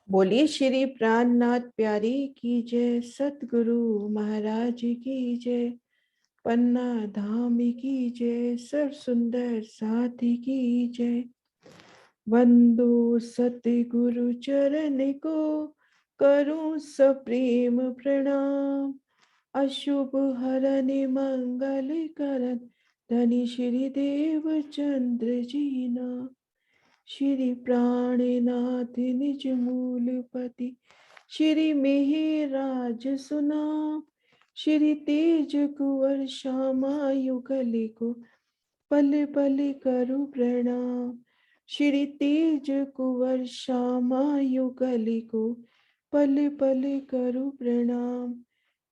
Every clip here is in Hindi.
बोलिए श्री प्राणनाथ प्यारी की जय, सतगुरु महाराज की जय, पन्ना धाम की जय, सब सुंदर साथी की जय। वंदो सतगुरु चरण को, करूं सप्रेम प्रणाम। अशुभ हरन मंगल करन, धनी श्री देव चंद्र जी नाम। श्री प्राणनाथ निज मूलपति, श्री मेहराज सुनाम। श्री तेज कुंवर श्यामा युगल को, पल पल करु प्रणाम। श्री तेज कुंवर श्यामा युगल को, पल पल करु प्रणाम।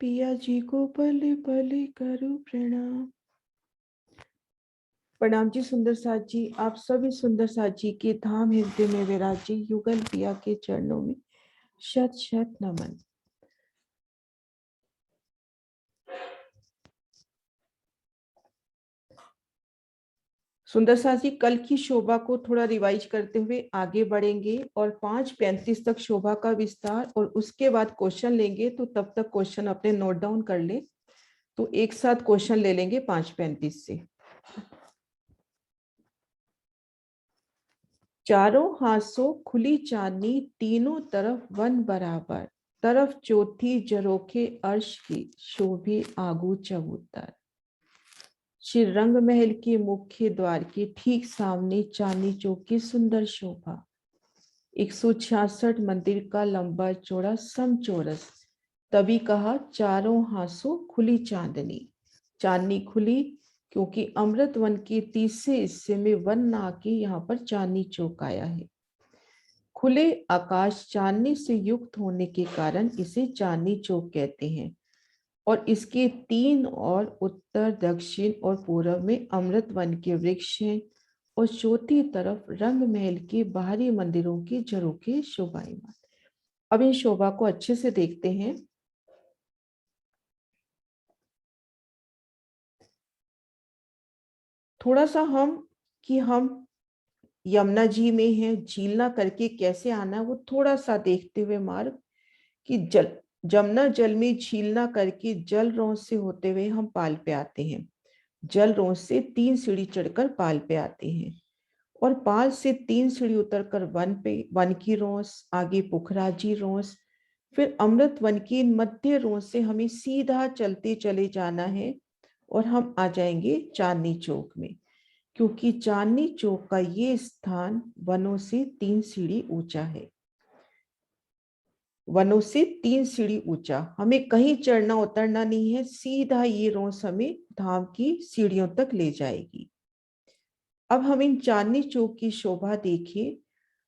पिया जी को पल पल करु प्रणाम। प्रणाम जी सुंदर साथ जी, आप सभी सुंदर साथ जी के धाम हृदय में विराजी युगल पिया के चरणों में शत शत नमन। सुंदर साथ जी, कल की शोभा को थोड़ा रिवाइज करते हुए आगे बढ़ेंगे और 5:35 तक शोभा का विस्तार और उसके बाद क्वेश्चन लेंगे। तो तब तक क्वेश्चन अपने नोट डाउन कर ले। तो एक साथ क्वेश्चन ले लेंगे 5:35 से। चारों हाथों खुली चांदनी, तीनों तरफ वन बराबर। तरफ चौथी जरोखे अर्श की, शोभे आगू चबूतर। श्री रंग महल के मुख्य द्वार के ठीक सामने चांदनी चौक की सुंदर शोभा। 166 मंदिर का लंबा चौड़ा समचौरस, तभी कहा चारों हाथों खुली चांदनी। चांदनी खुली क्योंकि अमृत वन के तीसरे हिस्से में वन ना आके यहाँ पर चांदनी चौक आया है। खुले आकाश चांदनी से युक्त होने के कारण इसे चांदनी चौक कहते हैं। और इसके तीन और उत्तर, दक्षिण और पूर्व में अमृत वन के वृक्ष हैं और चौथी तरफ रंग महल के बाहरी मंदिरों के झरोखे शोभायमान। अब इन शोभा को अच्छे से देखते हैं। थोड़ा सा हम यमुना जी में है, झील ना करके कैसे आना वो थोड़ा सा देखते हुए मार्ग कि जमुना जल में झील ना करके जल रौंद से होते हुए हम पाल पे आते हैं। जल रौंद से 3 सीढ़ी चढ़कर पाल पे आते हैं और पाल से 3 सीढ़ी उतरकर वन की रौंस, आगे पुखराजी रौंस, फिर अमृत वन की मध्य रौंस से हमें सीधा चलते चले जाना है और हम आ जाएंगे चांदनी चौक में। क्योंकि चांदनी चौक का ये स्थान वनों से 3 सीढ़ी ऊंचा है। वनों से 3 सीढ़ी ऊंचा, हमें कहीं चढ़ना उतरना नहीं है, सीधा ये रौंस हमें धाम की सीढ़ियों तक ले जाएगी। अब हम इन चांदनी चौक की शोभा देखें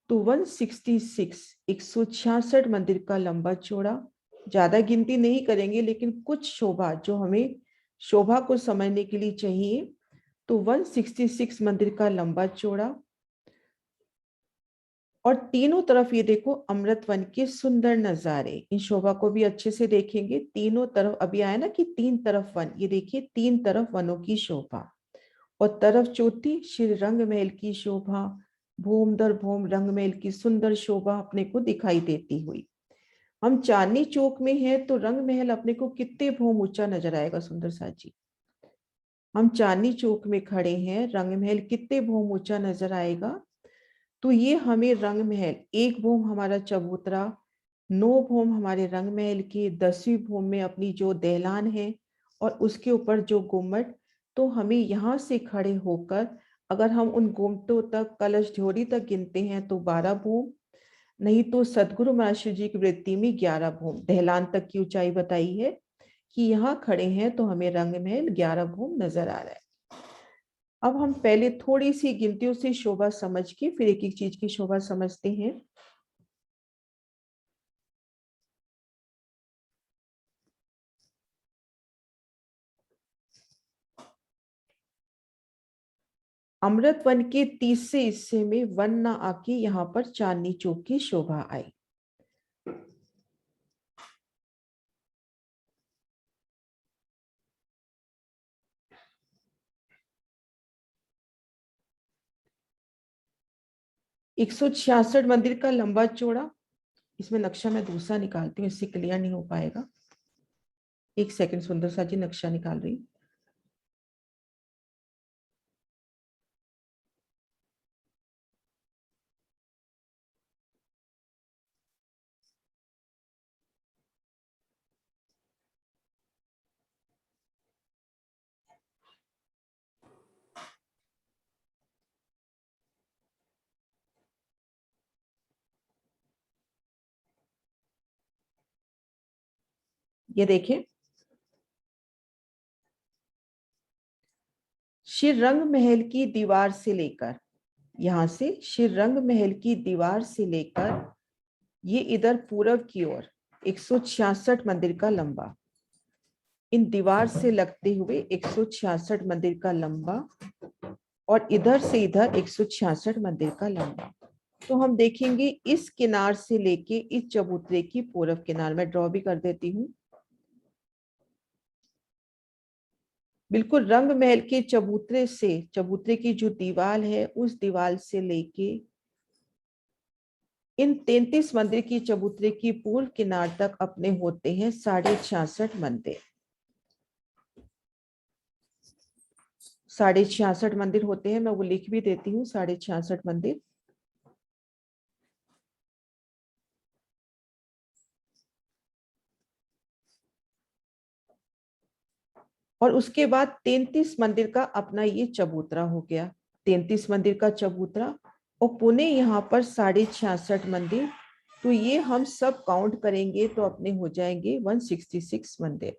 तो 166 मंदिर का लंबा चौड़ा, ज्यादा गिनती नहीं करेंगे लेकिन कुछ शोभा जो हमें शोभा को समझने के लिए चाहिए। तो 166 मंदिर का लंबा चौड़ा और तीनों तरफ ये देखो अमृत वन के सुंदर नजारे। इन शोभा को भी अच्छे से देखेंगे। तीनों तरफ अभी आया ना कि 3 तरफ वन, ये देखिए 3 तरफ वनों की शोभा और तरफ चौथी श्री रंग महल की शोभा। भूम दर भूम रंग महल की सुंदर शोभा अपने को दिखाई देती हुई। हम चांदनी चौक में हैं तो रंग महल अपने को कितने भूम ऊंचा नजर आएगा सुंदर सा जी। हम चांदनी चौक में खड़े हैं, रंग महल कितने भूम ऊंचा नजर आएगा। तो ये हमें रंग महल, एक भूम हमारा चबूतरा, 9 भूम हमारे रंग महल की, 10वीं भूम में अपनी जो दहलान है और उसके ऊपर जो गुम्मट। तो हमें यहाँ से खड़े होकर अगर हम उन गुम्मटों तक, कलश ध्योरी तक गिनते हैं तो 12 भूम, नहीं तो सदगुरु महाराज जी की वृत्ति में 11 भूम, दहलान तक की ऊंचाई बताई है कि यहाँ खड़े हैं तो हमें रंग महल 11 भूम नजर आ रहा है। अब हम पहले थोड़ी सी गिनतियों से शोभा समझ के फिर एक एक चीज की शोभा समझते हैं। अमृत वन के तीसरे हिस्से में वन ना आके यहाँ पर चांदनी चौक की शोभा आई। एक 166 मंदिर का लंबा चौड़ा इसमें नक्शा मैं दूसरा निकालती हूँ, इससे क्लियर नहीं हो पाएगा। एक सेकंड सुंदर सा जी, नक्शा निकाल रही हूँ। ये देखिए, श्रीरंग महल की दीवार से लेकर, यहां से श्रीरंग महल की दीवार से लेकर ये इधर पूरब की ओर 166 मंदिर का लंबा, इन दीवार से लगते हुए 166 मंदिर का लंबा, और इधर से इधर 166 मंदिर का लंबा। तो हम देखेंगे इस किनार से लेके इस चबूतरे की पूरब किनार, में ड्रॉ भी कर देती हूँ। बिल्कुल रंग महल के चबूतरे से, चबूतरे की जो दीवार है उस दीवार से लेके इन 33 मंदिर की चबूतरे की पूर्व किनार तक अपने होते हैं 66.5 मंदिर। 66.5 मंदिर होते हैं, मैं वो लिख भी देती हूँ, 66.5 मंदिर। और उसके बाद 33 मंदिर का अपना ये चबूतरा हो गया, 33 मंदिर का चबूतरा, और पुणे यहाँ पर 66.5 मंदिर। तो ये हम सब काउंट करेंगे तो अपने हो जाएंगे 166 मंदिर।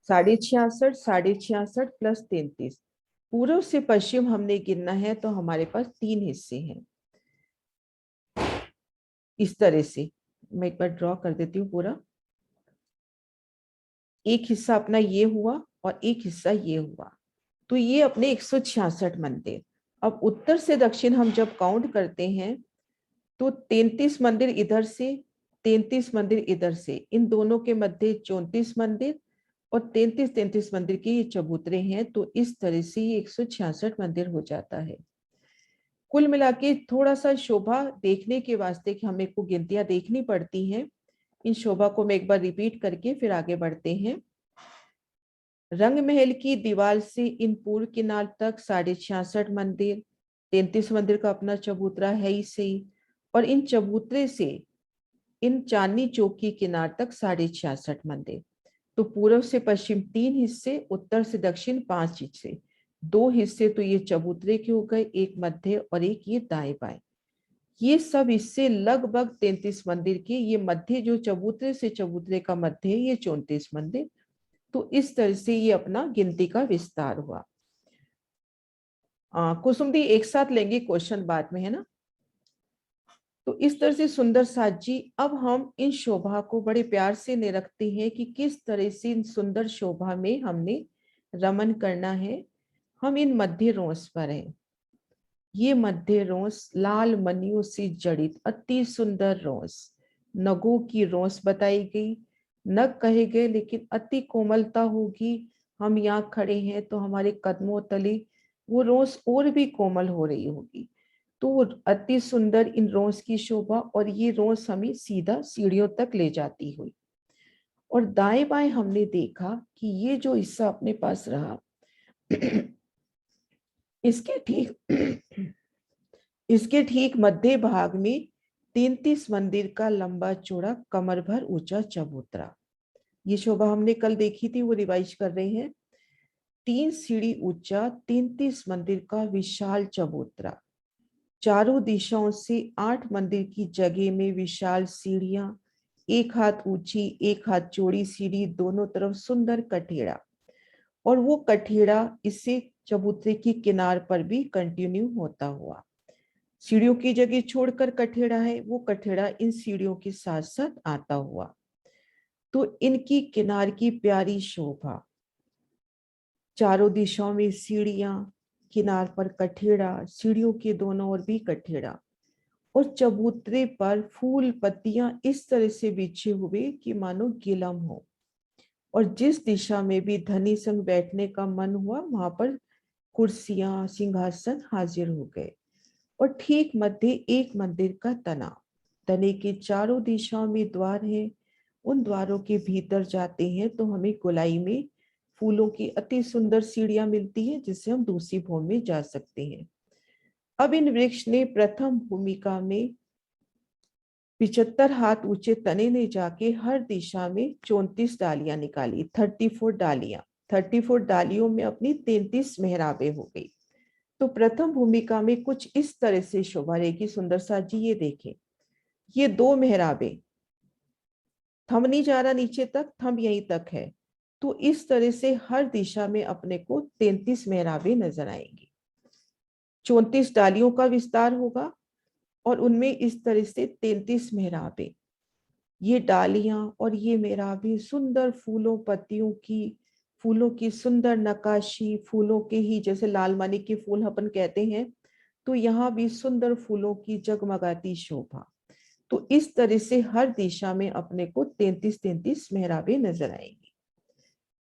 66.5, 66.5 प्लस 33, पूर्व से पश्चिम हमने गिनना है तो हमारे पास 3 हिस्से हैं। इस तरह से मैं एक बार ड्रॉ कर देती हूँ पूरा। एक हिस्सा अपना ये हुआ और एक हिस्सा ये हुआ, तो ये अपने 166 मंदिर। अब उत्तर से दक्षिण हम जब काउंट करते हैं तो 33 मंदिर इधर से, 33 मंदिर इधर से, इन दोनों के मध्य 34 मंदिर, और 33 मंदिर के ये चबूतरे हैं। तो इस तरह से ये 166 मंदिर हो जाता है। कुल मिला के थोड़ा सा शोभा देखने के वास्ते कि हमें को गिनतियां देखनी पड़ती हैं, इन शोभा को मैं एक बार रिपीट करके फिर आगे बढ़ते हैं। रंग महल की दीवार से इन पूर्व किनार तक 66.5 मंदिर, 33 मंदिर का अपना चबूतरा है ही सही, और इन चबूतरे से इन चांदनी चौक की किनार तक 66.5 मंदिर। तो पूर्व से पश्चिम 3 हिस्से, उत्तर से दक्षिण 5 हिस्से, 2 हिस्से तो ये चबूतरे के हो गए, एक मध्य और एक ये दाएं बाएं। ये सब हिस्से लगभग 33 मंदिर के, ये मध्य जो चबूतरे से चबूतरे का मध्य है ये 34 मंदिर। तो इस तरह से ये अपना गिनती का विस्तार हुआ। कुसुम दी एक साथ लेंगे क्वेश्चन बाद में, है ना। तो इस तरह से सुंदर साथ जी, अब हम इन शोभा को बड़े प्यार से निरखते हैं कि किस तरह से इन सुंदर शोभा में हमने रमन करना है। हम इन मध्य रोंस पर हैं। ये मध्य रोंस लाल मनियों से जड़ित अति सुंदर रोंस, नगों की रोंस बताई गई। नग कहे गए लेकिन अति कोमलता होगी। हम यहाँ खड़े हैं तो हमारे कदमों तले वो रोंस और भी कोमल हो रही होगी। तो अति सुंदर इन रोंस की शोभा, और ये रोंस हमें सीधा सीढ़ियों तक ले जाती हुई। और दाएं बाएं हमने देखा कि ये जो हिस्सा अपने पास रहा इसके ठीक इसके ठीक मध्य भाग में 33 मंदिर का लंबा चौड़ा कमर भर ऊंचा चबूतरा। ये शोभा हमने कल देखी थी, वो रिवाइज कर रहे हैं। 3 सीढ़ी ऊंचा 33 मंदिर का विशाल चबूतरा, चारों दिशाओं से 8 मंदिर की जगह में विशाल सीढ़ियां, 1 हाथ ऊंची 1 हाथ चौड़ी सीढ़ी, दोनों तरफ सुंदर कठेड़ा, और वो कठेड़ा इससे चबूतरे की किनार पर भी कंटिन्यू होता हुआ। सीढ़ियों की जगह छोड़कर कठेड़ा है, वो कठेड़ा इन सीढ़ियों के साथ साथ आता हुआ। तो इनकी किनार की प्यारी शोभा, चारों दिशाओं में सीढ़ियां, किनार पर कठेड़ा, सीढ़ियों के दोनों ओर भी कठेड़ा, और चबूतरे पर फूल पत्तियां इस तरह से बिछे हुए कि मानो गिलम हो। और जिस दिशा में भी धनी संग बैठने का मन हुआ वहां पर कुर्सियां सिंहासन हाजिर हो गए। और ठीक मध्य एक मंदिर का तना, तने के चारों दिशाओं में द्वार है। उन द्वारों के भीतर जाते हैं तो हमें गोलाई में फूलों की अति सुंदर सीढ़ियां मिलती है, जिससे हम दूसरी भूमि में जा सकते हैं। अब इन वृक्ष ने प्रथम भूमिका में 75 हाथ ऊंचे तने ने जाके हर दिशा में 34 डालियां निकाली, 34 डालियां। 34 डालियों में अपनी 33 मेहराबें हो गई। तो प्रथम भूमिका में कुछ इस तरह से शोभा रहेगी। सुंदर सा जी ये देखें, ये 2 मेहराबें, थंब नहीं जा रहा नीचे तक, थंब यहीं तक है। तो इस तरह से हर दिशा में अपने को 33 मेहराबें नजर आएंगी। 34 डालियों का विस्तार होगा और उनमें इस तरह से 33 मेहराबें। ये डालियां और ये मेहराबें सुंदर फूलों पत्तियों की, फूलों की सुंदर नक्काशी, फूलों के ही जैसे लाल मानी के फूल अपन कहते हैं, तो यहाँ भी सुंदर फूलों की जगमगाती शोभा। तो इस तरह से हर दिशा में अपने को 33-33 मेहराबें नजर आएंगी।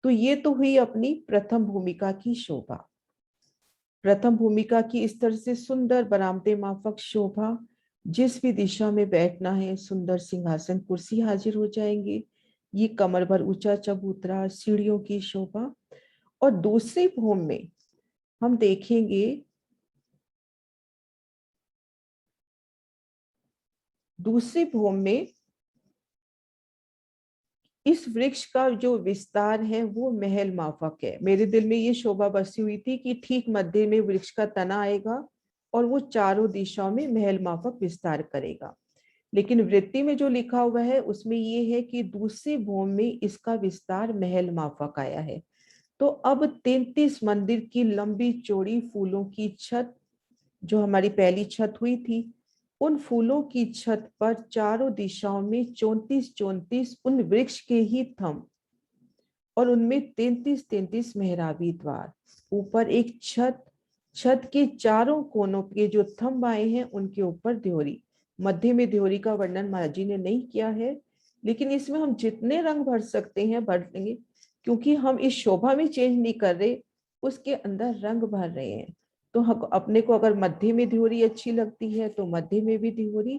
तो ये तो हुई अपनी प्रथम भूमिका की शोभा। प्रथम भूमिका की इस तरह से सुंदर बरामदे माफक शोभा। जिस भी दिशा में बैठना है, सुंदर सिंहासन कुर्सी हाजिर हो जाएंगे। ये कमर भर ऊंचा चबूतरा, सीढ़ियों की शोभा। और दूसरी भूमि में हम देखेंगे, दूसरी भूमि में इस वृक्ष का जो विस्तार है वो महल माफक है। मेरे दिल में ये शोभा बसी हुई थी कि ठीक मध्य में वृक्ष का तना आएगा और वो चारों दिशाओं में महल माफक विस्तार करेगा। लेकिन वृत्ति में जो लिखा हुआ है उसमें ये है कि दूसरी भूमि में इसका विस्तार महल माफक आया है। तो अब 33 मंदिर की लंबी चौड़ी फूलों की छत, जो हमारी पहली छत हुई थी, उन फूलों की छत पर चारों दिशाओं में 34-34 उन वृक्ष के ही थंब और उनमें 33-33 मेहराबी द्वार। ऊपर एक छत, छत के चारों कोनों के जो थंब आए हैं उनके ऊपर द्योरी। मध्य में द्योरी का वर्णन महाराज जी ने नहीं किया है, लेकिन इसमें हम जितने रंग भर सकते हैं भर लेंगे, क्योंकि हम इस शोभा में चेंज नहीं कर रहे, उसके अंदर रंग भर रहे हैं। तो हम अपने को अगर मध्य में द्योरी अच्छी लगती है तो मध्य में भी द्योरी।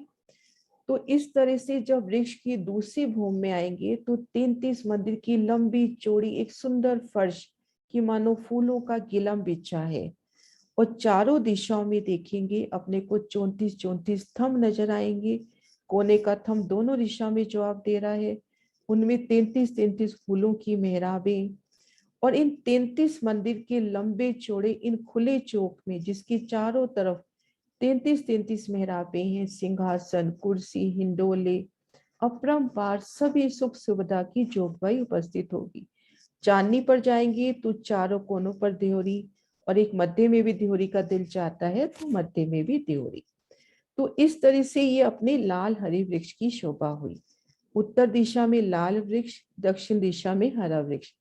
तो इस तरह से जब वृक्ष की दूसरी भूमि में आएंगे तो 33 मंदिर की लंबी चौड़ी एक सुंदर फर्श की मानो फूलों का गिलम बिछा है। और चारों दिशाओं में देखेंगे अपने को 34-34 थंब नजर आएंगे। कोने का थंब दोनों दिशा में जवाब दे रहा है। उनमें 33-33 फूलों की मेहराबें। और इन 33 मंदिर के लंबे चौड़े इन खुले चौक में, जिसकी चारों तरफ 33-33 मेहराबें हैं, सिंहासन कुर्सी हिंडोले अपरंपार सभी सुख सुविधा की जोगवाई उपस्थित होगी। चांदनी पर जाएंगे तो चारों कोनों पर देहरी, और एक मध्य में भी देहरी का दिल चाहता है तो मध्य में भी देहरी। तो इस तरह से ये अपने लाल हरी वृक्ष की शोभा हुई। उत्तर दिशा में लाल वृक्ष, दक्षिण दिशा में हरा वृक्ष।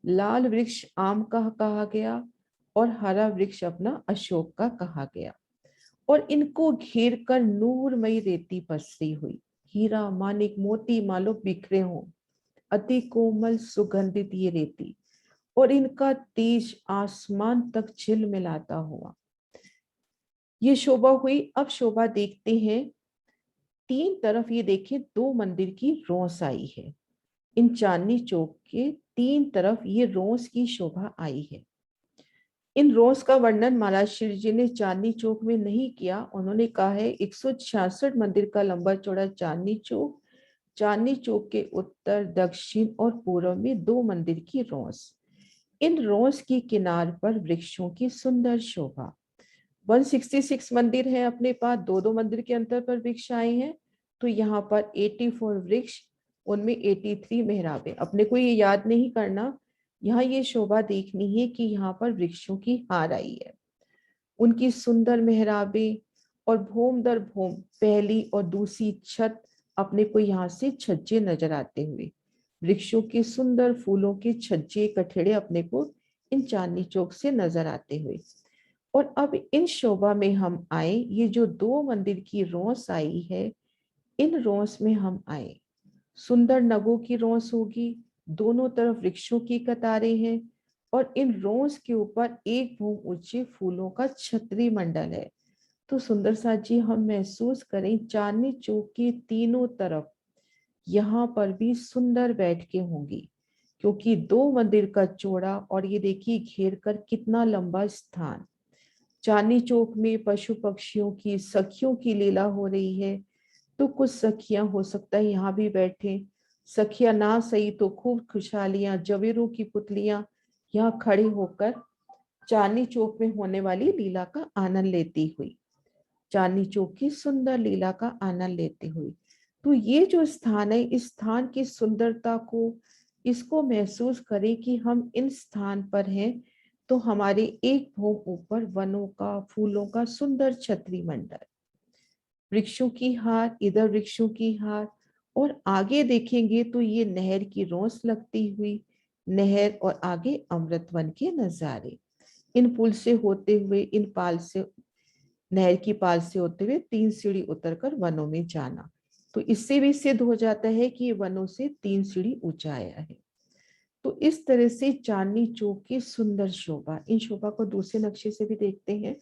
लाल वृक्ष आम का कहा गया और हरा वृक्ष अपना अशोक का कहा गया। और इनको घेर कर नूरमयी रेती पसरी हुई, हीरा मानिक मोती मालो बिखरे हों, अति कोमल सुगंधित ये रेती, और इनका तेज आसमान तक झिलमिलाता हुआ। ये शोभा हुई। अब शोभा देखते हैं, तीन तरफ ये देखें 2 मंदिर की रोंस आई है। इन चांदनी चौक के तीन तरफ ये रोंस की शोभा आई है। इन रोज का वर्णन महाराज श्री जी ने चांदनी चौक में नहीं किया। उन्होंने कहा है 166 मंदिर का लंबा चौड़ा चांदनी चौक, चांदनी चौक के उत्तर दक्षिण और पूर्व में 2 मंदिर की रोस। इन रोस की किनार पर वृक्षों की सुंदर शोभा। 166 मंदिर है अपने पास, 2-2 मंदिर के अंतर पर वृक्ष आए हैं। तो यहाँ पर 84 वृक्ष, उनमें 83 मेहराबें। अपने को ये याद नहीं करना, यहाँ ये शोभा देखनी है कि यहाँ पर वृक्षों की हार आई है, उनकी सुंदर मेहराबें। और भूम दर भूम पहली और दूसरी छत अपने को यहाँ से छज्जे नजर आते हुए, वृक्षों के सुंदर फूलों के छज्जे कठेड़े अपने को इन चांदनी चौक से नजर आते हुए। और अब इन शोभा में हम आए, ये जो 2 मंदिर की रोंस आई है, इन रोंस में हम आए। सुंदर नगों की रोंस होगी, दोनों तरफ वृक्षों की कतारें हैं, और इन रोंस के ऊपर एक भूम ऊंचे फूलों का छतरी मंडल है। तो सुंदर साथ जी हम महसूस करें चांदनी चौक के तीनों तरफ यहाँ पर भी सुंदर बैठकें होंगी, क्योंकि 2 मंदिर का चौड़ा और ये देखिए घेर कर कितना लंबा स्थान। चांदनी चौक में पशु पक्षियों की सखियों की लीला हो रही है, तो कुछ सखियां हो सकता है यहाँ भी बैठे। सखियां ना सही तो खूब खुशहालियां जवेरों की पुतलियां यहाँ खड़े होकर चांदनी चौक में होने वाली लीला का आनंद लेती हुई, चांदनी चौक की सुंदर लीला का आनंद लेती हुई। तो ये जो स्थान है, इस स्थान की सुंदरता को इसको महसूस करें कि हम इन स्थान पर हैं, तो हमारे एक भों ऊपर वनों का, फूलों का सुंदर छतरी मंडल, वृक्षों की हार, इधर वृक्षों की हार, और आगे देखेंगे तो ये नहर की रौस लगती हुई नहर, और आगे अमृतवन के नजारे। इन पुल से होते हुए, इन पाल से, नहर की पाल से होते हुए 3 सीढ़ी उतरकर वनों में जाना। तो इससे भी सिद्ध हो जाता है कि ये वनों से 3 सीढ़ी ऊंचा आया है। तो इस तरह से चांदनी चौक की सुंदर शोभा, इन शोभा को दूसरे नक्शे से भी देखते हैं।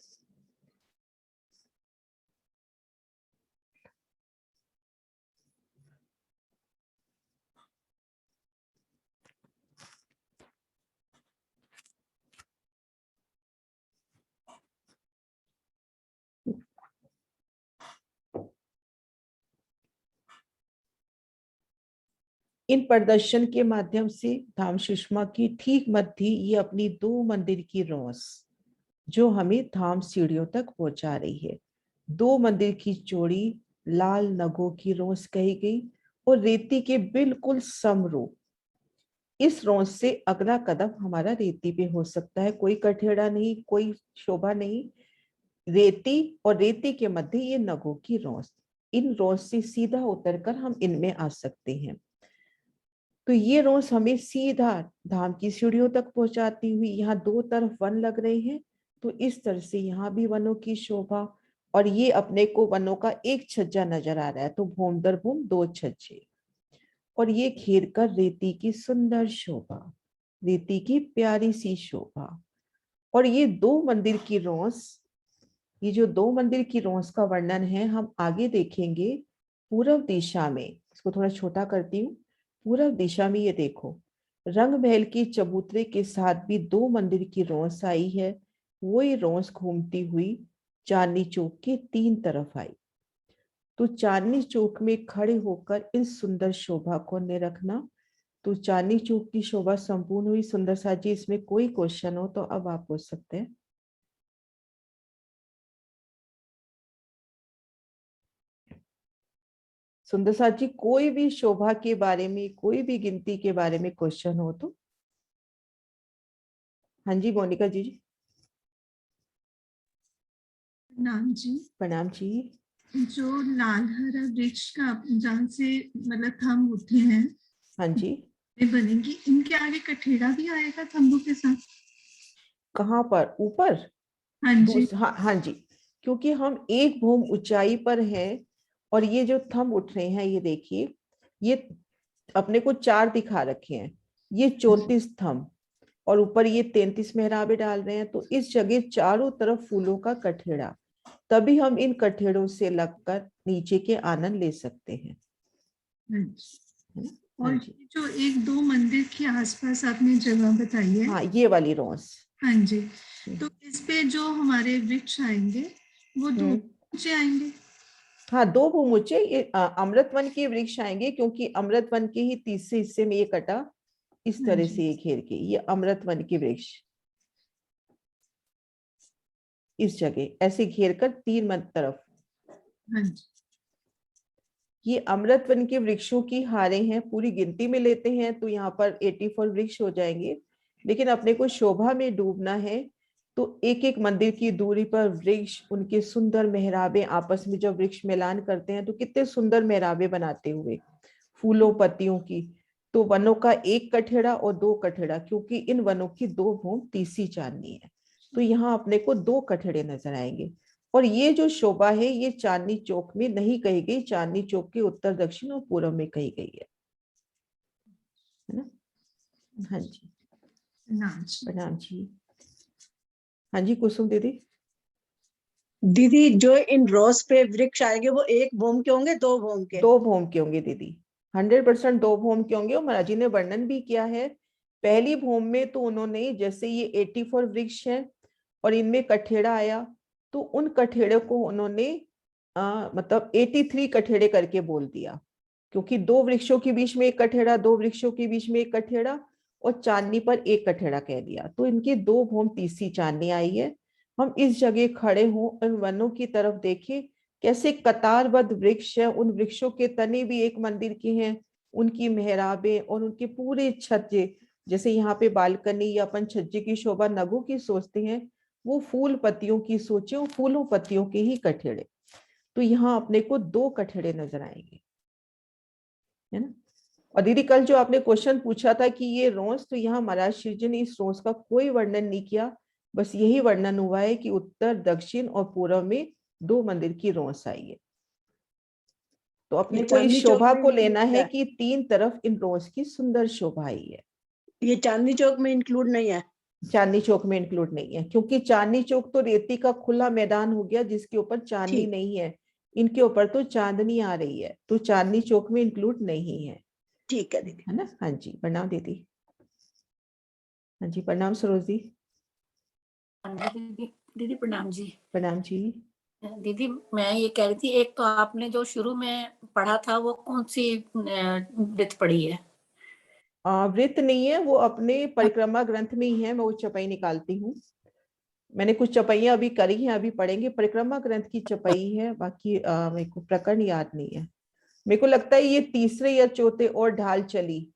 इन प्रदर्शन के माध्यम से धाम सुषमा की ठीक मध्य ये अपनी 2 मंदिर की रौस जो हमें धाम सीढ़ियों तक पहुंचा रही है। 2 मंदिर की चौड़ी लाल नगों की रौस कही गई, और रेती के बिल्कुल समरूप इस रौस से अगला कदम हमारा रेती पे हो सकता है। कोई कठेड़ा नहीं, कोई शोभा नहीं, रेती, और रेती के मध्य ये नगों की रौस, इन रौस से सीधा उतरकर हम इनमें आ सकते हैं। तो ये रोज हमें सीधा धाम की सीढ़ियों तक पहुंचाती हुई, यहाँ 2 तरफ वन लग रहे हैं, तो इस तरह से यहाँ भी वनों की शोभा, और ये अपने को वनों का एक छज्जा नजर आ रहा है, तो भूम दर भूम 2 छज्जे, और ये घेर कर रेती की सुंदर शोभा, रेती की प्यारी सी शोभा। और ये 2 मंदिर की रौस, ये जो 2 मंदिर की रौस का वर्णन है हम आगे देखेंगे। पूर्व दिशा में, इसको थोड़ा छोटा करती हूँ, पूर्व दिशा में ये देखो, रंग महल के चबूतरे के साथ भी 2 मंदिर की रौस आई है। वो ये रौस घूमती हुई चांदनी चौक के 3 तरफ आई। तो चांदनी चौक में खड़े होकर इस सुंदर शोभा को निरखना। तो चांदनी चौक की शोभा संपूर्ण हुई। सुंदर सा जी, इसमें कोई क्वेश्चन हो तो अब आप पूछ सकते हैं। सुंदर साथ जी, कोई भी शोभा के बारे में, कोई भी गिनती के बारे में क्वेश्चन हो तो। हाँ जी मोनिका जी। नाम जी, प्रणाम जी। जो लाल हरा वृक्ष का जहाँ से मतलब थंब उठे हैं हाँ जी। ये बनेंगी, इनके आगे कठेड़ा भी आएगा थंबों के साथ? कहाँ पर? ऊपर? हाँ जी। हाँ हाँ जी, क्योंकि हम एक भूम ऊंचाई पर हैं, और ये जो थंब उठ रहे हैं ये देखिए, ये अपने को 4 दिखा रखे हैं, ये 34 थंब, और ऊपर ये 33 मेहराबे डाल रहे हैं। तो इस जगह चारों तरफ फूलों का कठेड़ा, तभी हम इन कठेड़ों से लगकर नीचे के आनंद ले सकते हैं। हाँ है ना? जी। हाँ और जी। जो 1-2 मंदिर के आसपास आपने जगह बताई है, हाँ, ये वाली रोज। हाँ जी, तो इस पे जो हमारे वृक्ष आएंगे वो दो हम्म। ऊंचे आएंगे? हाँ, 2 भूमुचे ये अमृतवन के वृक्ष आएंगे, क्योंकि अमृतवन के ही तीसरे हिस्से में ये कटा, इस हाँ तरह जी। से ये घेर के, ये अमृतवन के वृक्ष इस जगह ऐसे घेर कर 3 मत तरफ, हाँ जी। ये अमृतवन के वृक्षों की हारें हैं। पूरी गिनती में लेते हैं तो यहाँ पर 84 वृक्ष हो जाएंगे, लेकिन अपने को शोभा में डूबना है, तो एक एक मंदिर की दूरी पर वृक्ष, उनके सुंदर मेहराबे आपस में जब वृक्ष मिलान करते हैं तो कितने सुंदर मेहराबे बनाते हुए फूलों पत्तियों की। तो वनों का एक कठेड़ा और 2 कठेड़ा, क्योंकि इन वनों की 2 भूम तीसरी चांदनी है, तो यहाँ अपने को 2 कठेड़े नजर आएंगे। और ये जो शोभा है ये चांदनी चौक में नहीं कही गई, चांदनी चौक के उत्तर, दक्षिण और पूर्व में कही गई है ना? हाँ जी। नाम जी। प्रणाम जी। हाँ जी कुसुम दीदी। दीदी जो इन रोज पे वृक्ष आएंगे वो 1 भूम के होंगे, 2 भूम के? 2 भूम के होंगे दीदी, 100% 2 भूम के होंगे। और महाराज जी ने वर्णन भी किया है। पहली भूम में तो उन्होंने, जैसे ये 84 वृक्ष है और इनमें कठेड़ा आया, तो उन कठेड़े को उन्होंने मतलब 83 कठेड़े करके बोल दिया, क्योंकि 2 वृक्षों के बीच में एक कठेड़ा, 2 वृक्षों के बीच में एक कठेड़ा, और चांदनी पर एक कठेड़ा कह दिया, तो इनकी 2 भूम तीसरी चांदनी आई है। हम इस जगह खड़े हों और वनों की तरफ देखें, कैसे कतारबद्ध वृक्ष है, उन वृक्षों के तने भी एक मंदिर के हैं, उनकी मेहराबें और उनके पूरे छज्जे, जैसे यहाँ पे बालकनी या अपन छज्जे की शोभा नगों की सोचते हैं, वो फूल पत्तियों की सोचे, और फूलों पत्तियों के ही कठेड़े। तो यहाँ अपने को 2 कठेड़े नजर आएंगे, है ना। और दीदी कल जो आपने क्वेश्चन पूछा था कि ये रोंस, तो यहाँ महाराज शिव जी ने इस रोंस का कोई वर्णन नहीं किया, बस यही वर्णन हुआ है कि उत्तर, दक्षिण और पूर्व में 2 मंदिर की रोंस आई है। तो अपने को इस शोभा को लेना है कि 3 तरफ इन रोंस की सुंदर शोभा आई है। ये चांदनी चौक में इंक्लूड नहीं है? चांदनी चौक में इंक्लूड नहीं है, क्योंकि चांदनी चौक तो रेती का खुला मैदान हो गया जिसके ऊपर चांदनी नहीं है, इनके ऊपर तो चांदनी आ रही है, तो चांदनी चौक में इंक्लूड नहीं है। ठीक है दीदी, है ना। हाँ जी, प्रणाम दीदी। हाँ जी, प्रणाम सरोज दी। दीदी प्रणाम जी। प्रणाम जी। दीदी मैं ये कह रही थी, एक तो आपने जो शुरू में पढ़ा था वो कौन सी वृत्त पढ़ी है? वृत्त नहीं है, वो अपने परिक्रमा ग्रंथ में ही है, मैं वो चपाई निकालती हूँ। मैंने कुछ चपाइयां अभी करी हैं, अभी पढ़ेंगे। परिक्रमा ग्रंथ की चपाई है, बाकी मेरे को प्रकरण याद नहीं है। मेरे को लगता है ये तीसरे या चौथे और ढाल चली।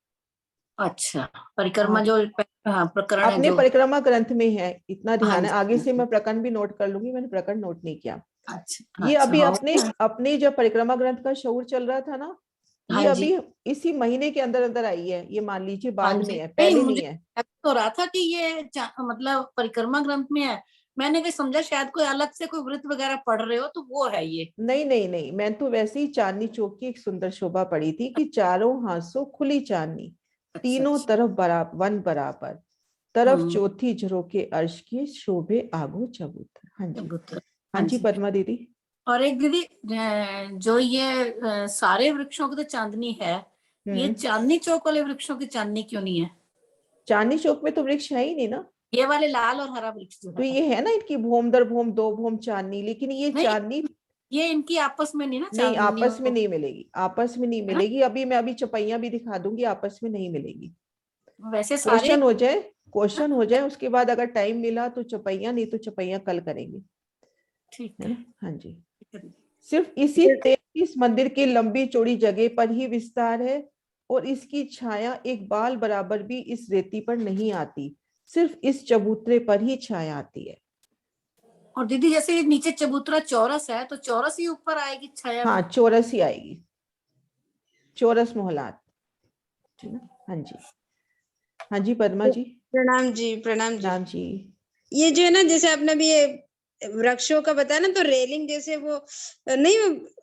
अच्छा, परिक्रमा जो प्रकरण है अपने जो परिक्रमा ग्रंथ में है, इतना ध्यान है। हाँ आगे से मैं प्रकरण भी नोट कर लूंगी, मैंने प्रकरण नोट नहीं किया। अच्छा, ये अभी हाँ, अपने जब परिक्रमा ग्रंथ का शौर चल रहा था ना, ये हाँ जी, अभी इसी महीने के अंदर अंदर आई है, ये मान लीजिए हाँ बाद जी। में है, पहले मुझे नहीं है। लग तो रहा था कि ये मतलब परिक्रमा ग्रंथ में है। मैंने कहीं समझा शायद कोई अलग से कोई व्रत वगैरह पढ़ रहे हो, तो वो है ये। नहीं नहीं नहीं, मैं तो वैसे ही चांदनी चौक की एक सुंदर शोभा पड़ी थी कि चारों हाथों खुली चांदनी, अच्छा तीनों तरफ बराबर, वन बराबर, तरफ चौथी झरोके अर्श की शोभे आगो चबूतर। हाँ जी, हाँ जी पद्मा दीदी। और एक दीदी जो ये सारे वृक्षों की तो चांदनी है, ये चांदनी चौक वाले वृक्षों की चांदनी क्यों नहीं है? चांदनी चौक में तो वृक्ष है ही नहीं ना, ये वाले लाल और हरा वृक्ष जो तो है। ये है ना इनकी भूम दर भूम 2 भूम चांदनी, लेकिन ये नहीं, चांदनी ये इनकी आपस में नहीं ना, नहीं, चांदनी आपस में नहीं मिलेगी, आपस में नहीं मिलेगी। अभी मैं अभी चपाइयां भी दिखा दूंगी, आपस में नहीं मिलेगी। वैसे सारे क्वेश्चन हो जाए, क्वेश्चन हो जाए, उसके बाद अगर टाइम मिला तो चपाइयां, नहीं तो चपाइयां कल करेंगे। ठीक है है। ना। हाँ जी, सिर्फ इसी 33 मंदिर की लंबी चौड़ी जगह पर ही विस्तार है, और इसकी छाया एक बाल बराबर भी इस रेती पर नहीं आती, सिर्फ इस चबूतरे पर ही छाया आती है। और दीदी जैसे ये नीचे चबूतरा चौरस है, तो चौरस ही ऊपर आएगी छाया हाँ, में? चौरस ही आएगी, चौरस मोहलात। हाँ जी, हाँ जी पद्मा जी। प्रणाम जी, प्रणाम जी। नाम जी। ये जो है ना, जैसे आपने भी ये वृक्षों का बताया ना, तो रेलिंग जैसे वो नहीं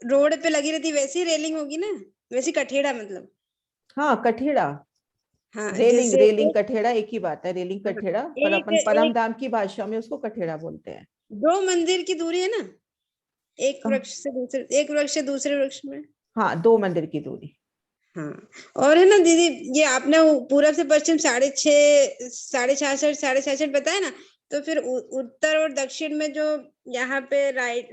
रोड पे लगी रहती, वैसी रेलिंग होगी ना, वैसी कठेड़ा मतलब? हाँ कठेड़ा, हाँ, रेलिंग, जैसे रेलिंग कठेड़ा एक ही बात है, रेलिंग कठेड़ा, पर एक अपन परम एक धाम की भाषा में उसको कठेड़ा बोलते हैं। 2 मंदिर की दूरी है ना, एक वृक्ष से दूसरे, एक वृक्ष से दूसरे वृक्ष में। हाँ, 2 मंदिर की दूरी। हाँ, और है ना दीदी, ये आपने पूरब से पश्चिम 6.5 6.66 बताया ना, तो फिर उत्तर और दक्षिण में जो यहाँ पे राइट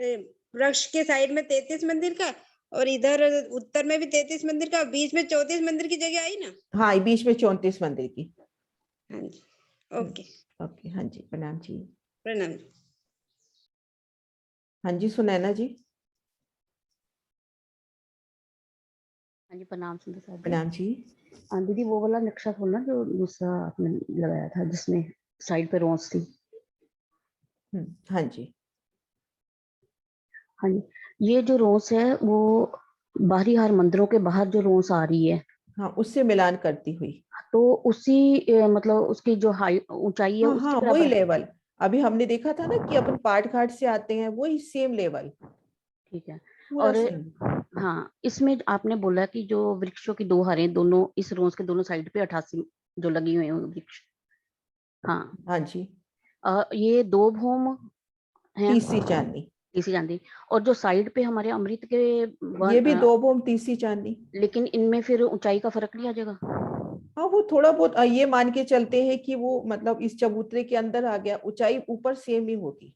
वृक्ष के साइड में 33 मंदिर का, और इधर उत्तर में भी 33 मंदिर का, बीच में 34 मंदिर की जगह आई ना? हाँ, बीच में 34 मंदिर की। हाँ जी, ओके ओके। हाँ जी, प्रणाम जी। प्रणाम जी। हाँ जी, सुनैना जी। हाँ जी, प्रणाम सुंदर साहब जी। प्रणाम जी। हाँ दीदी, वो वाला नक्शा खोलना जो दूसरा आपने लगाया था जिसमें साइड पे रोज थी। हाँ जी। हाँ जी, ये जो रोज है वो बाहरी हार मंदिरों के बाहर जो रोज आ रही है, हाँ, उससे मिलान करती हुई, तो उसी मतलब उसकी जो हाई ऊंचाई है हाँ उसके हाँ बराबर वही है। लेवल। अभी हमने देखा था ना कि अपन पाट घाट से आते हैं, वही सेम लेवल, ठीक है। पूरा और सेम। हाँ, इसमें आपने बोला कि जो वृक्षों की 2 हरें दोनों इस रोज के दोनों साइड पे 88 जो लगी हुई हैं वृक्ष। हाँ हाँ जी, ये 2 भूम हैं। तीसरी चांदनी। तीसरी चांदी। और जो साइड पे हमारे अमृत के ये भी 2 बोम तीसरी चांदी। लेकिन इनमें फिर ऊंचाई का फर्क नहीं आ जाएगा? हाँ वो थोड़ा बहुत ये मान के चलते हैं कि वो मतलब इस चबूतरे के अंदर आ गया, ऊंचाई ऊपर सेम ही होगी,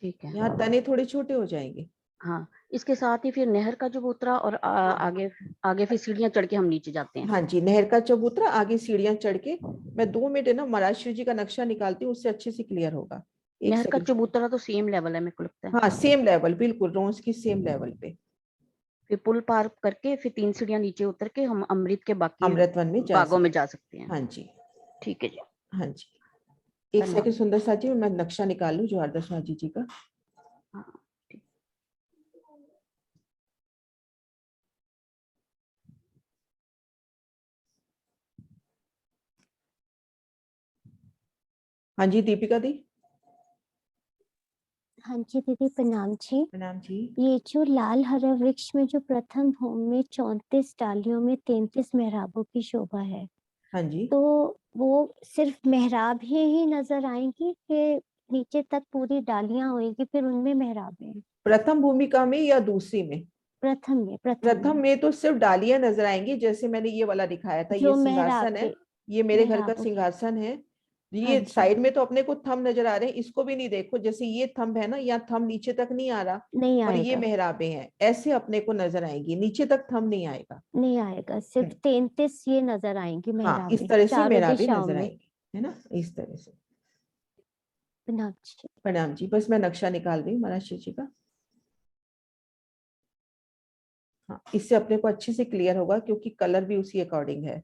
ठीक है। यहाँ तने थोड़े छोटे हो जाएंगे। हाँ, इसके साथ ही फिर नहर का चबूतरा और आगे आगे फिर सीढ़ियां चढ़ के हम नीचे जाते हैं। हाँ जी, नहर का चबूतरा, आगे सीढ़ियां चढ़ के। मैं 2 मिनट है ना महाराज शिव जी का नक्शा निकालती हूँ, उससे अच्छे से क्लियर होगा। एक नहर का सेकंड। चबूतरा तो सेम लेवल है मेरे को लगता है। हाँ सेम लेवल, बिल्कुल रोज की सेम लेवल पे। फिर पुल पार करके फिर 3 सीढ़ियां नीचे उतर के हम अमृत के बाकी अमृतवन में जा बागों में सकते जा सकते हैं। हाँ जी, ठीक है जी। हाँ जी। एक धन्यवाद। सेकंड सुंदर सा जी, मैं नक्शा निकाल लूं जवाहर शाह जी का। हाँ, ठीक। हाँ जी दीपिका दी। हाँ जी दीदी, प्रणाम जी। प्रणाम जी। ये जो लाल हरा वृक्ष में जो प्रथम भूमि में 34 डालियों में 33 मेहराबों की शोभा है, हाँ जी, तो वो सिर्फ मेहराब ही नजर आएंगी कि नीचे तक पूरी डालियां होएगी फिर उनमें मेहराबें हैं? प्रथम भूमिका में या दूसरी में? प्रथम में में तो सिर्फ डालियां नजर आएंगी, जैसे मैंने ये वाला दिखाया था, ये जो सिंहासन है, मेहराबें, ये मेरे घर का मेहराबों की। सिंहासन है। हाँ ये जी, साइड में तो अपने को थंब नजर आ रहे हैं, इसको भी नहीं देखो, जैसे ये थंब है ना, यहाँ थंब नीचे तक नहीं आ रहा, नहीं और ये आएगा, मेहराबें हैं, ऐसे अपने को नजर आएंगी, नीचे तक थंब नहीं आएगा। नहीं आएगा, सिर्फ 33 ये नजर आएंगी हाँ इस मेहराबें तरह से चारों मेहराबें दिशाओं नजर में। आएंगी, है ना, इस तरह से। प्रणाम जी। प्रणाम जी, बस मैं नक्शा निकाल रही हूँ महाराज शिव जी का। हाँ इससे अपने को अच्छे से क्लियर होगा, क्योंकि कलर भी उसी अकॉर्डिंग है।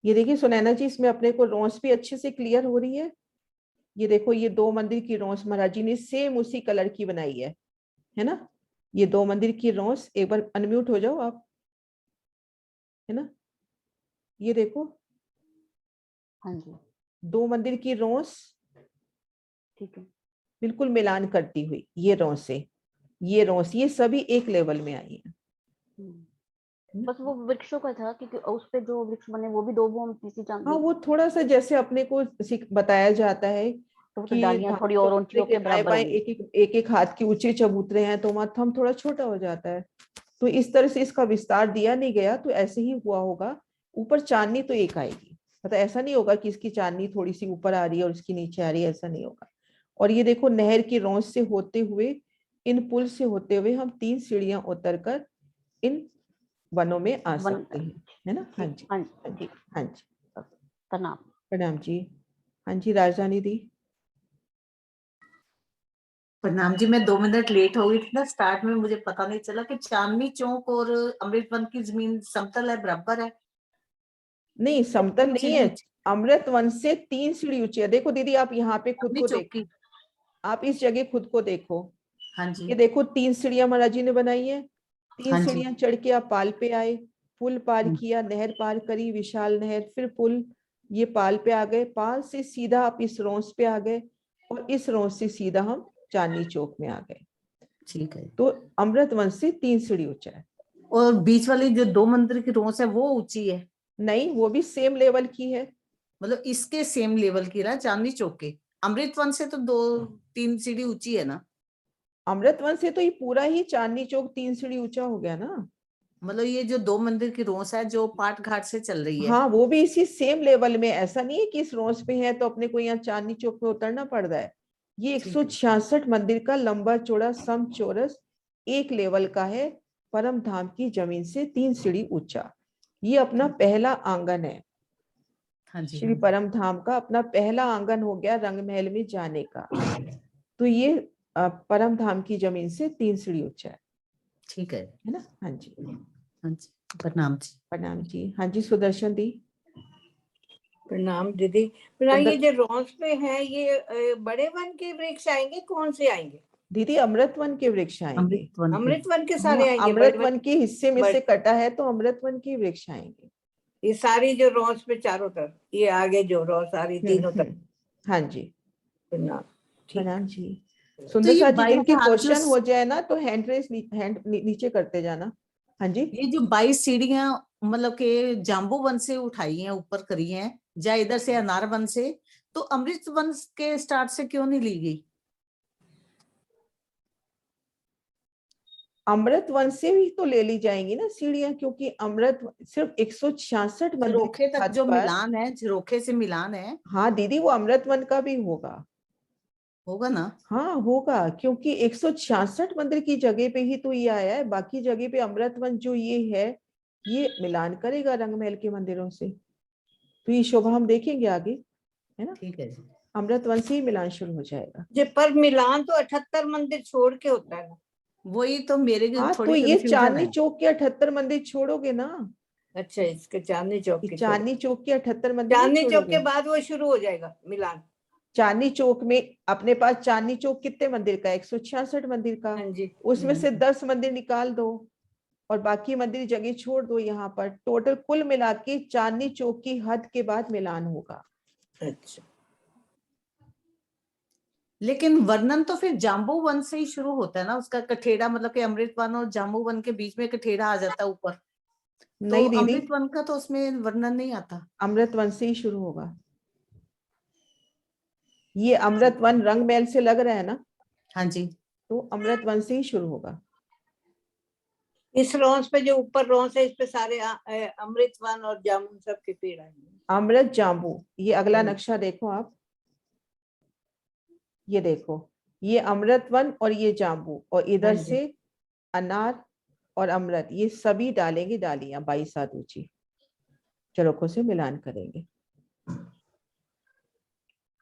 ये देखिए सुनैना जी, इसमें अपने को रोंस भी अच्छे से क्लियर हो रही है। ये देखो, ये 2 मंदिर की रोंस महाराज जी ने सेम उसी कलर की बनाई है ना। ये 2 मंदिर की रोंस, एक बार अनम्यूट हो जाओ आप, है ना, ये देखो हाँ जी, 2 मंदिर की रोंस ठीक है। बिल्कुल मिलान करती हुई, ये रोंस से ये रोंस, ये सभी एक लेवल में आई है। बस वो वृक्षों का था क्योंकि उस पे जो वृक्ष बने वो भी 2 बोम तीसरी हाँ चांदी। वो थोड़ा सा जैसे अपने को बताया जाता है तो कि डालियां थोड़ी और ऊंची चबूतरे के होके दाएं बराबर बाएं होंगी। एक हाथ की ऊंचे चबूतरे हैं, तो वहां थंब थोड़ा छोटा हो जाता है, तो इस तरह से इसका विस्तार दिया नहीं गया, तो ऐसे ही हुआ होगा। ऊपर चांदनी तो एक आएगी, मतलब ऐसा नहीं होगा कि इसकी चांदनी थोड़ी सी ऊपर आ रही है और इसकी नीचे आ रही है, ऐसा नहीं होगा। और ये देखो, नहर की रौंस से होते हुए, इन पुल से होते हुए हम 3 सीढ़ियां उतरकर इन वनों में आ सकते हैं, है ना। हाँ जी, हाँ हाँ जी, ठीक। हाँ जी। प्रणाम। प्रणाम जी। हाँ जी राजधानी दी। प्रणाम जी, मैं 2 मिनट लेट हो गई थी ना, स्टार्ट में मुझे पता नहीं चला कि चांदनी चौक और अमृतवन की जमीन समतल है, बराबर है? नहीं समतल नहीं है, अमृत वन से 3 सीढ़ी ऊंची है। देखो दीदी, आप यहाँ पे खुद चांदनी को चौक देखो, की। आप इस जगह खुद को देखो, हाँ जी, ये देखो 3 सीढ़ियां महाराज जी ने बनाई है, 3 हाँ जी। सीढ़ियां चढ़ के आप पाल पे आए, पुल पार किया, नहर पार करी, विशाल नहर, फिर पुल, ये पाल पे आ गए, पाल से सीधा आप इस रोंस पे आ गए, और इस रोंस से सीधा हम चांदनी चौक में आ गए। ठीक है। तो अमृत वन से 3 सीढ़ी ऊंचा है। और बीच वाली जो 2 मंदिर की रोस है वो ऊंची है? नहीं, वो भी सेम लेवल की है, मतलब इसके सेम लेवल की ना, चांदनी चौक के। अमृतवन से तो 2-3 सीढ़ी ऊंची है ना? अमृतवन से तो ये पूरा ही चांदनी चौक 3 सीढ़ी ऊंचा हो गया ना। मतलब ये जो 2 मंदिर की रोस है जो पाट घाट से चल रही है। हाँ वो भी इसी सेम लेवल में, ऐसा नहीं है कि इस रोज पे है तो अपने को यहाँ चांदनी चौक में उतरना पड़ रहा है। ये 166 मंदिर का लंबा चौड़ा सम चौरस एक लेवल का है, परम धाम की जमीन से 3 सीढ़ी ऊंचा। ये अपना पहला आंगन है, हाँ जी, श्री परम धाम का अपना पहला आंगन हो गया रंग महल में जाने का। तो ये परम धाम की जमीन से 3 सीढ़ी ऊंचा ठीक है है ना। हाँ जी, हाँ जी। प्रणाम जी। प्रणाम जी। हाँ जी सुदर्शन दी। प्रणाम दीदी। प्रणाम। ये जो रोंस पे है ये बड़े वन के वृक्ष आएंगे, कौन से आएंगे दीदी अमृतवन के वृक्ष आएंगे, अमृतवन के सारे आएंगे? अमृतवन के हिस्से में से कटा है तो अमृतवन के वृक्ष आएंगे। ये सारी जो रोंस पे चारों तरफ, ये आगे जो रोंस सारी तीनों तरफ। हाँ जी। प्रणाम। प्रणाम जी। सुंदर सा जी, जिनके हाथ जो क्वेश्चन हो जाए ना तो हैंड रेस नीचे करते जाना। हाँ जी। ये जो 22 सीढ़ियां मतलब के जाम्बू वन से उठाई हैं, ऊपर करी हैं, या इधर से अनार वन से, तो अमृत वन के स्टार्ट से क्यों नहीं ली गई? अमृत वन से भी तो ले ली जाएंगी ना सीढ़ियां, क्योंकि अमृत सिर्फ 166 मंदिर झरोखे की तक छत जो पर। मिलान है, झरोखे से मिलान है। हाँ दीदी, वो अमृत वन का भी होगा। होगा ना? हाँ होगा, क्योंकि 166 मंदिर की जगह पे ही तो ये आया है। बाकी जगह पे अमृत वन जो ये है, ये मिलान करेगा रंग महल के मंदिरों से। तो ये शोभा हम देखेंगे आगे, है ना। ठीक है जी। अमृत वन से ही मिलान शुरू हो जाएगा। जे पर मिलान तो 78 मंदिर छोड़ के होता है ना। वही तो मेरे हाँ, थोड़ी तो ये कंफ्यूजन चांदनी है। चौक के 78 मंदिर छोड़ोगे ना। अच्छा, इसके चांदनी चौक ये की चांदनी चौक के 78 मंदिर चांदनी चौक छोड़ोगे। के बाद वो शुरू हो जाएगा मिलान। चांदनी चौक में अपने पास चांदनी चौक कितने मंदिर का? 166 मंदिर का। हाँ जी। उसमें से 10 मंदिर निकाल दो और बाकी मंदिर जगह छोड़ दो। यहाँ पर टोटल कुल मिला के चांदनी चौक की हद के बाद मिलान होगा। अच्छा, लेकिन वर्णन तो फिर जाम्बू वन से ही शुरू होता है ना, उसका कठेड़ा, मतलब कि अमृत वन और जाम्बू वन के बीच में कठेड़ा आ जाता है ऊपर। तो नहीं दीदी, अमृत वन का तो उसमें वर्णन नहीं आता। अमृत वन से ही शुरू होगा। ये अमृत वन रंग महल से लग रहा है ना। हाँ जी। तो अमृत वन से ही शुरू होगा। इस रोंस पे जो ऊपर रोंस है, इस पे सारे अमृत वन और जामुन सब के पेड़ आएंगे। अमृत जाम्बू, ये अगला नक्शा देखो आप। ये देखो, ये अमृत वन और ये जाम्बू, और इधर हाँ जी। से अनार और अमृत, ये सभी डालेंगे डालियां 22 हाथ ऊंची, चरखों से मिलान करेंगे, है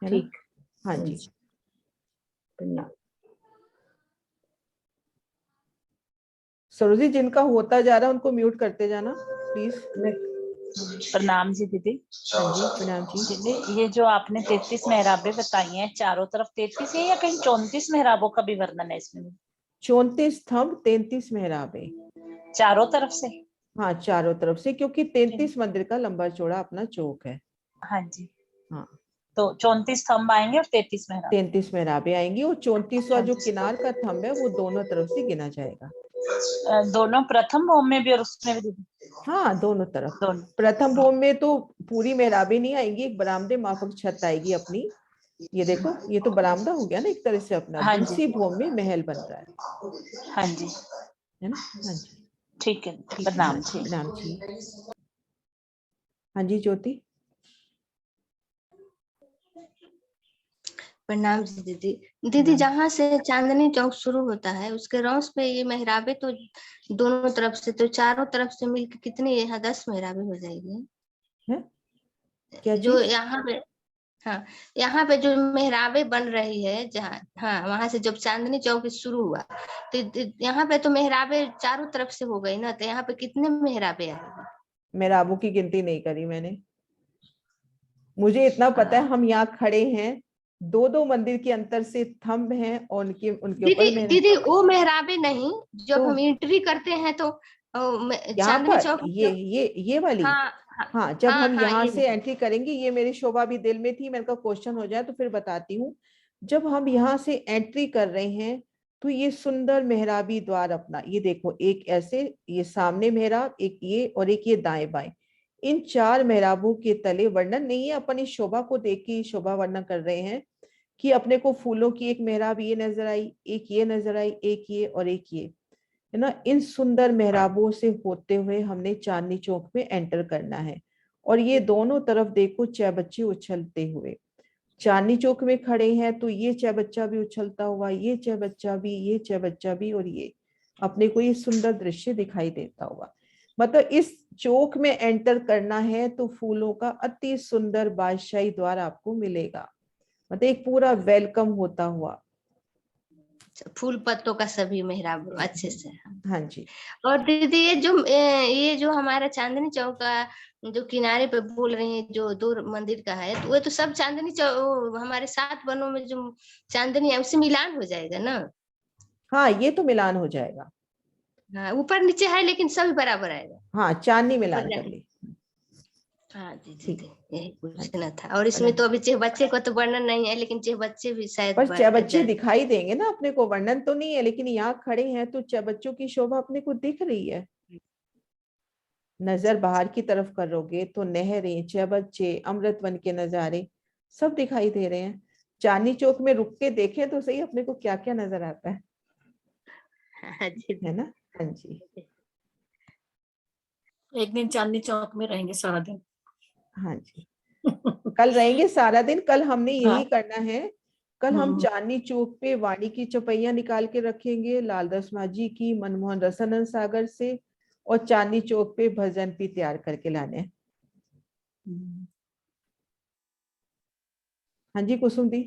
ना। ठीक। हाँ जी। प्रणाम। सरोजी, जिनका होता जा रहा है उनको म्यूट करते जाना प्लीज। प्रणाम जी दीदी। हाँ जी, प्रणाम जी। दीदी, ये जो आपने 33 मेहराबें बताई हैं, चारों तरफ 33 है या कहीं 34 मेहराबों का भी वर्णन है इसमें? 34 स्तंभ, 33 मेहराबें। चारों तरफ से? हाँ, चारों तरफ से, क्योंकि 33 मंदिर का लंबा चौड़ा अपना चौक है। हाँ जी। हाँ, तो 34 स्तंभ आएंगे और 33 मेहराबें। 33 मेहराबें आएंगी, और 34वां जो किनार का थंब है वो दोनों तरफ से गिना जाएगा। दोनों प्रथम भूमि में भी और उसमें भी दीदी? हाँ, दोनों तरफ। दोनों। प्रथम भूमि में तो पूरी मेहराबें नहीं आएंगी, एक बरामदे माफक छत आएगी अपनी। ये देखो, ये तो बरामदा हो गया ना एक तरह से अपना। हाँ जी। दूसरी भूमि में महल बन रहा है, हाँ जी, है ना। हाँ जी, ठीक है। ठीक है। प्रणाम हाँ, जी। प्रणाम जी। हाँ जी ज्योति। प्रणाम जी दीदी। दीदी, जहाँ से चांदनी चौक शुरू होता है उसके रौस पे ये मेहराबे तो दोनों तरफ से, तो चारों तरफ से मिलकर कितनी यहाँ 10 मेहराबे हो जाएगी है? क्या जो चीज? यहाँ पे, हाँ यहाँ पे जो मेहराबे बन रही है जहाँ, हाँ वहां से जब चांदनी चौक शुरू हुआ तो यहाँ पे तो मेहराबे चारों तरफ से हो गई ना, तो यहाँ पे कितने मेहराबे आएंगे? मेहराबों की गिनती नहीं करी मैंने। मुझे इतना पता है, हम यहाँ खड़े हैं, 2-2 मंदिर के अंतर से थंब हैं और उनके ऊपर दीदी दीदी वो मेहराबे नहीं, जब तो हम एंट्री करते हैं तो यहाँ चांदनी पर चौक। ये वाली। हाँ हाँ, जब हाँ हम हाँ, यहाँ ये से एंट्री करेंगे, ये मेरी शोभा भी दिल में थी, मेरे का क्वेश्चन हो जाए तो फिर बताती हूँ। जब हम यहाँ से एंट्री कर रहे हैं तो ये सुंदर मेहराबी द्वार अपना, ये देखो, एक ऐसे, ये सामने मेहराब, एक ये, और एक ये दाएं बाएं। इन 4 मेहराबों के तले वर्णन नहीं है, अपन इस शोभा को देख के शोभा वर्णन कर रहे हैं कि अपने को फूलों की एक मेहराब ये नजर आई, एक ये नजर आई, एक ये और एक ये, है ना। इन सुंदर मेहराबों से होते हुए हमने चांदनी चौक में एंटर करना है। और ये दोनों तरफ देखो चैबच्चे उछलते हुए, चांदनी चौक में खड़े हैं तो ये चैबच्चा भी उछलता हुआ, ये चैबच्चा भी, ये चैबच्चा भी, और ये अपने को ये सुंदर दृश्य दिखाई देता हुआ। मतलब इस चौक में एंटर करना है तो फूलों का अति सुंदर बादशाही द्वार आपको मिलेगा, मतलब एक पूरा वेलकम होता हुआ। फूल पत्तों का सभी मेहराब अच्छे से। हाँ जी। और दीदी ये जो हमारा चांदनी चौक का जो किनारे पे बोल रही है जो 2 मंदिर का है, तो वो तो सब चांदनी चौक हमारे 7 वनों में जो चांदनी है उससे मिलान हो जाएगा ना। हाँ, ये तो मिलान हो जाएगा। हाँ, ऊपर नीचे है लेकिन सभी बराबर आएगा। हाँ, चांदनी मिलान कर ली। हाँ दीदी, यही पूछना था। और इसमें तो अभी बच्चे को तो वर्णन नहीं है, लेकिन बच्चे भी शायद पर चैबच्चे दिखाई देंगे ना अपने को, वर्णन तो नहीं है, लेकिन यहाँ खड़े हैं तो चैबच्चों की शोभा अपने को दिख रही है। नजर बाहर की तरफ करोगे तो नहरें, चबच्चे, अमृत वन के नजारे सब दिखाई दे रहे हैं। चांदनी चौक में रुक के देखें तो सही अपने को क्या क्या नजर आता है ना। हाँ जी, एक दिन चांदनी चौक में रहेंगे सारा दिन। हाँ जी, कल रहेंगे सारा दिन। कल हमने यही हाँ। करना है। कल हम चांदनी चौक पे वाणी की चौपैया निकाल के रखेंगे, लालदास माझी की, मनमोहन रसानंद सागर से, और चांदनी चौक पे भजन भी तैयार करके लाने हैं। हाँ जी कुसुम दी।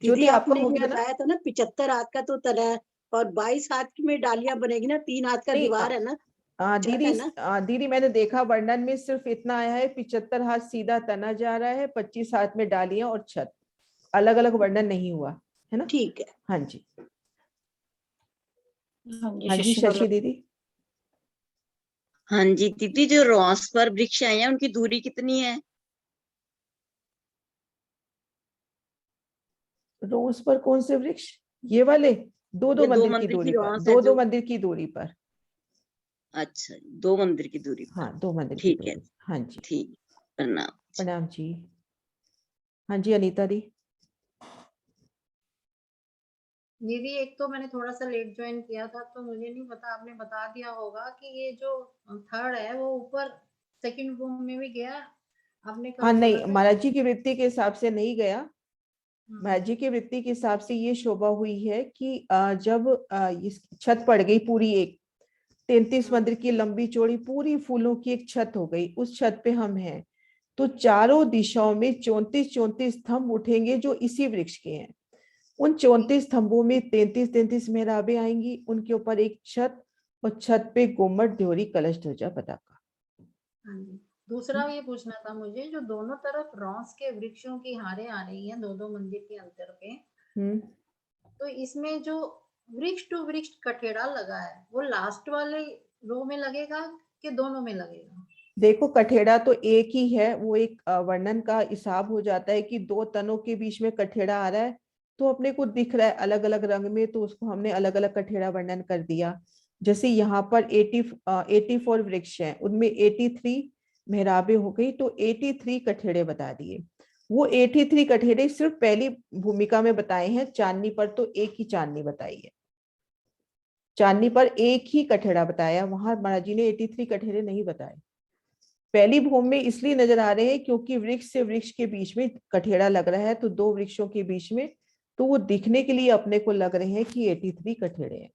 दीदी आपको आपने हो ये गया ना? बताया था ना 75 हाथ का तो तना है और 22 हाथ में डालियां बनेगी ना, 3 हाथ का नहीं, दीवार है ना, छत दीदी, है ना। दीदी मैंने देखा वर्णन में सिर्फ इतना आया है 75 हाथ सीधा तना जा रहा है, 25 हाथ में डालियां और छत, अलग अलग वर्णन नहीं हुआ है ना। ठीक है। हाँ जी, हाँ जी शशि दीदी। हाँ जी दीदी, जो रोस पर वृक्ष हैं उनकी दूरी कितनी है? रोज पर कौन से वृक्ष? ये वाले दो ये मंदिर की दूरी पर, रोस है दो मंदिर की दूरी पर। अच्छा, 2 मंदिर की दूरी पर। हाँ, 2 मंदिर की ठीक दूरी। है, हाँ जी, ठीक। प्रणाम। प्रणाम जी। हाँ जी अनीता दी। दीदी एक तो मैंने थोड़ा सा लेट ज्वाइन किया था तो मुझे नहीं पता, आपने बता दिया होगा कि ये जो थर्ड है वो ऊपर सेकंड रूम में भी गया, आपने कब हाँ बोला नहीं, था? महाराज जी की वृत्ति के हिसाब से नहीं गया। महाराज जी की वृत्ति के हिसाब से ये शोभा हुई है कि जब इस छत पड़ गई पूरी, एक 33 मंदिर की लंबी चौड़ी पूरी फूलों की एक छत हो गई, उस छत पे हम हैं, तो चारों दिशाओं में 34 स्तंभ उठेंगे जो इसी वृक्ष के हैं। उन 34 स्तंभों में 33 मेहराबें आएंगी, उनके ऊपर एक छत, और छत पे गुम्मट, ड्योरी, कलश, ध्वजा, पताका। हाँ जी। दूसरा ये पूछना था मुझे, जो दोनों तरफ रॉस के वृक्षों की हारें आ रही हैं दो मंदिर के अंतर पे, तो इसमें जो वृक्ष टू वृक्ष कठेड़ा लगा है वो लास्ट वाले रो में लगेगा कि दोनों में लगेगा? देखो कठेड़ा तो एक ही है, वो एक वर्णन का हिसाब हो जाता है कि 2 तनों के बीच में कठेड़ा आ रहा है तो अपने को दिख रहा है अलग अलग रंग में, तो उसको हमने अलग अलग कठेड़ा वर्णन कर दिया। जैसे यहाँ पर 84 वृक्ष हैं, उनमें 83 मेहराबें हो गई, तो 83 कठेड़े बता दिए। वो 83 कठेड़े सिर्फ पहली भूमिका में बताए हैं, चांदनी पर तो एक ही चांदनी बताई है, चांदनी पर एक ही कठेड़ा बताया, वहां महाराज जी ने 83 कठेड़े नहीं बताए। पहली भूमि में इसलिए नजर आ रहे हैं क्योंकि वृक्ष से वृक्ष के बीच में कठेड़ा लग रहा है, तो 2 वृक्षों के बीच में, तो वो दिखने के लिए अपने को लग रहे हैं कि 83 कठेड़े हैं।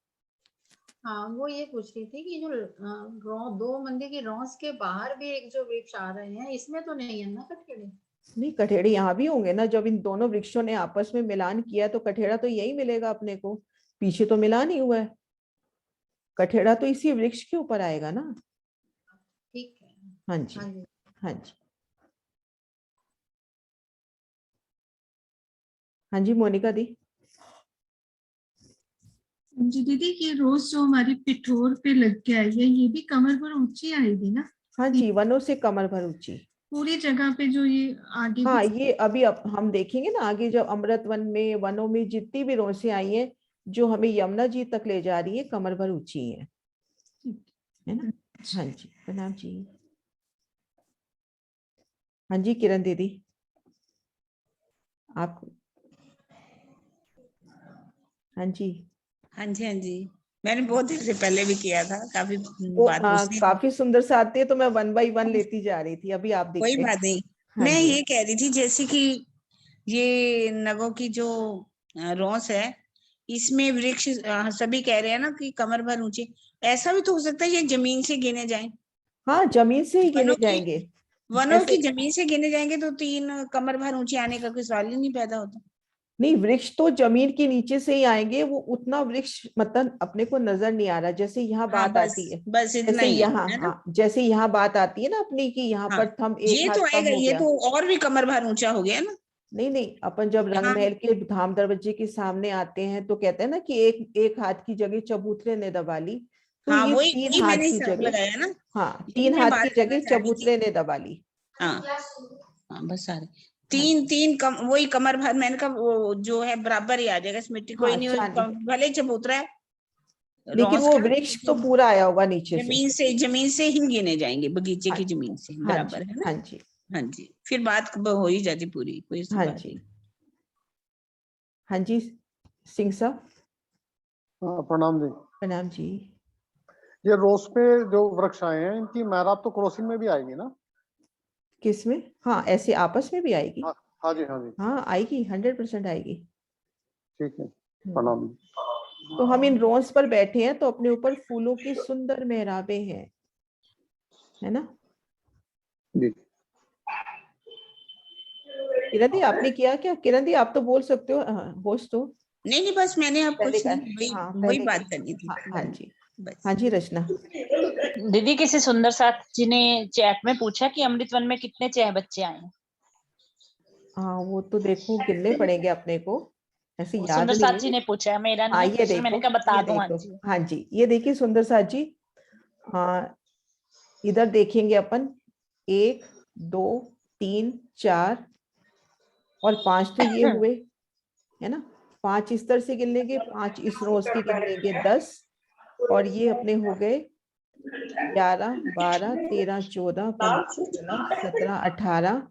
हाँ वो ये पूछ रही थी कि जो 2 मंदिर की रॉस के बाहर भी एक जो वृक्ष आ रहे हैं, इसमें तो नहीं है ना कठेड़े? नहीं, कठेड़े यहाँ भी होंगे ना, जब इन दोनों वृक्षों ने आपस में मिलान किया तो कठेड़ा तो यही मिलेगा अपने को, पीछे तो मिलान ही हुआ है, कठेड़ा तो इसी वृक्ष के ऊपर आएगा ना। ठीक है। हाँ जी, हाँ जी, हाँ जी मोनिका दी। जी दीदी, ये रोज जो हमारी पिठोर पे लग के आई है, ये भी कमर भर ऊंची आएगी ना? हाँ जी, वनों से कमर भर ऊंची पूरी जगह पे जो ये आगे हाँ, ये अभी हम देखेंगे ना आगे, जब अमृत वन में, वनों में जितनी भी रोसें आई हैं जो हमें यमुना जी तक ले जा रही है, कमर भर ऊंची है ना। हाँ जी, प्रणाम जी। हाँ जी किरण दीदी, आप। हाँ जी, हाँ जी, हाँ जी, मैंने बहुत देर से पहले भी किया था, काफी बात पूछनी काफी सुंदर से आती है, तो मैं 1 बाय 1 लेती जा रही थी, अभी आप देखते। कोई बात नहीं। हाँ मैं जी। ये कह रही थी जैसे कि ये नगों की जो रोस है, इसमें वृक्ष सभी कह रहे हैं ना कि कमर भर ऊंचे, ऐसा भी तो हो सकता है ये जमीन से गिने जाएं? हाँ, जमीन से ही गिने जाएंगे। वनों की जमीन से गिने जाएंगे तो 3 कमर भर ऊंचे आने का कोई सवाल ही नहीं पैदा होता। नहीं, वृक्ष तो जमीन के नीचे से ही आएंगे, वो उतना वृक्ष मतलब अपने को नजर नहीं आ रहा। जैसे यहाँ बात आती है, बस इतना जैसे ही यहाँ है ना? हाँ, जैसे यहाँ बात आती है ना अपनी की यहाँ पर थम एक ये हाथ तो कम आएगा, हो ये गया। तो और भी कमर भर ऊंचा हो गया ना। नहीं, अपन जब रंग महल के धाम दरवाजे के सामने आते हैं तो कहते हैं ना कि एक हाथ की जगह चबूतरे ने दबा ली, तो हाँ, ये वही 3 हाथ मैंने की जगह, लगाया ना। हाँ 3 हाथ की जगह चबूतरे ने दबा ली। हाँ, बस सारे 3 कम, वही कमर भर, मैंने कहा वो जो है बराबर ही आ जाएगा, इस मिट्टी कोई नहीं, भले चबूतरा है लेकिन रॉस वो का वृक्ष तो पूरा आया होगा नीचे से। जमीन से ही गिने जाएंगे, बगीचे की जमीन से हाँ बराबर जी, है ना। हाँ जी, हाँ जी, फिर बात हो ही जाती पूरी, कोई ऐसी हाँ बात जी, नहीं। हाँ जी सिंह साहब। प्रणाम जी। प्रणाम जी। ये रोज पे जो वृक्ष आए हैं इनकी मेहराब तो क्रॉसिंग में भी आएगी ना? किसमें? हाँ, ऐसे आपस में भी आएगी। हाँ जी, हाँ जी, हाँ आएगी, 100% आएगी। ठीक है, प्रणाम। तो हम इन रोज पर बैठे हैं तो अपने ऊपर फूलों की सुंदर मेहराबें हैं, है ना जी। किरण दी, आपने किया क्या? किरण दी आप तो बोल सकते हो, होस्ट तो। नहीं, बस मैंने आप पहले कुछ का, नहीं, वही हाँ वही पहले बात का। करनी थी। हाँ जी, बस। हाँ जी रचना। दीदी किसी सुंदर साथी ने चैट में पूछा कि अमृतवन में कितने चह बच्चे आए हैं। हाँ वो तो देखो गिनने पड़ेंगे अपने को, ऐसे याद सुंदर नहीं साथी है। ने पूछा, मेरा नहीं हाँ है ये प्रश्न, मैंने देखो, कहा बता ये दूं। हाँ देखो, जी, हाँ जी ये देखिए सुंदर साथ जी। हाँ इधर देखेंगे अपन, 1 2 3 4 और 5 तो ये हुए, है ना। 5 इस तरह से गिन लेंगे, 5 इस रोज के गिन लेंगे 10, और ये अपने हो गए 11 12 13 14 15 16 17 18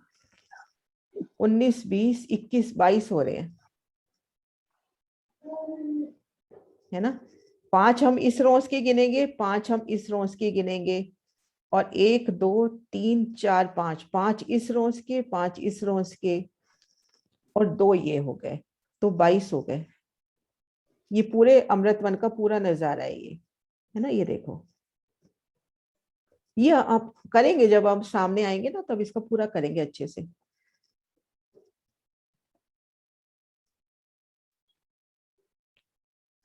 19 20 21 22 हो रहे हैं, है ना। 5 हम इस रोज के गिनेंगे, 5 हम इस रोज के गिनेंगे, और 1 2 3 4 5, 5 इस रोज के, 5 इस रोज के, और 2 ये हो गए, तो 22 हो गए। ये पूरे अमृतवन का पूरा नजारा है ये, है ना। ये देखो, ये आप करेंगे जब आप सामने आएंगे ना, तब इसका पूरा करेंगे अच्छे से।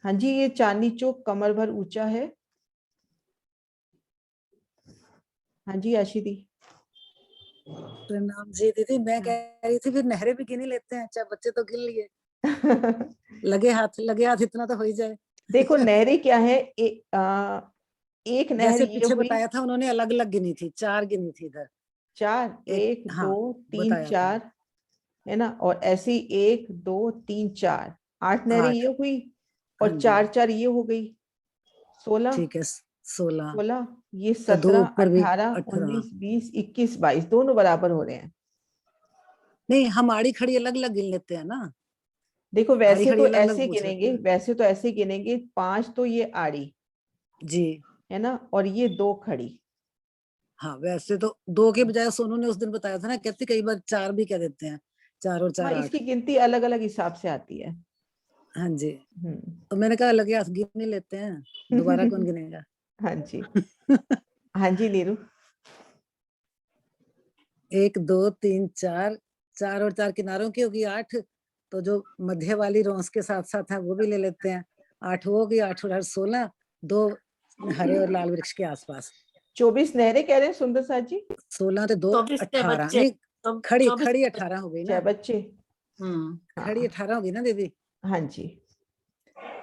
हाँ जी, ये चांदनी चौक कमर भर ऊंचा है। हाँ जी आशी दी। प्रणाम जी दीदी, मैं कह रही थी फिर नहरें भी गिन ही लेते हैं, चाहे बच्चे तो गिन लिए। लगे हाथ इतना तो हो ही जाए। देखो नहरें क्या है, एक नहर जैसे ये पीछे हुई, बताया था उन्होंने अलग अलग गिनी थी, 4 गिनी थी इधर। 4 1 हाँ 2 3 बताया था 4, है ना। और ऐसे ही 1 2 3 4, 8 नहरें 8। ये हुई, हाँ और जी 4 4 ये हो गई 16, ठीक है, 16 16 ये तो 2 17 ऊपर भी 18 18। 19 20 21 22 दोनों बराबर हो रहे हैं। नहीं हम आड़ी खड़ी अलग अलग गिन लेते हैं ना। देखो आड़ी वैसे खड़ी तो अलग अलग ऐसे पूछ रहे गिनेंगे, थे। वैसे तो ऐसे गिनेंगे, 5 तो ये आड़ी जी है ना, और ये 2 खड़ी। हाँ, वैसे तो 2 के बजाय सोनू ने उस दिन बताया था ना, कहती कई बार 4 भी कह देते हैं, 4 और 4 हाँ 8। इसकी गिनती अलग अलग हिसाब से आती है। हाँ जी, तो मैंने कहा लगे हाथ गिन नहीं लेते हैं, दोबारा कौन गिनेगा। हाँ जी। हाँ जी नीरू। 1 2 3 4, 4 और 4 किनारों की होगी 8, तो जो मध्य वाली रोंस के साथ साथ है वो भी ले लेते हैं। 8 वो होगी, 8 और 8 16, 2 हरे और लाल वृक्ष के आसपास। 24 नहरें कह रहे हैं सुंदर साथ जी। 16 तो 2 18, नहीं खड़ी 18 हो गई ना। 6 बच्चे। खड़ी 18 होगी ना दीदी। हाँ जी,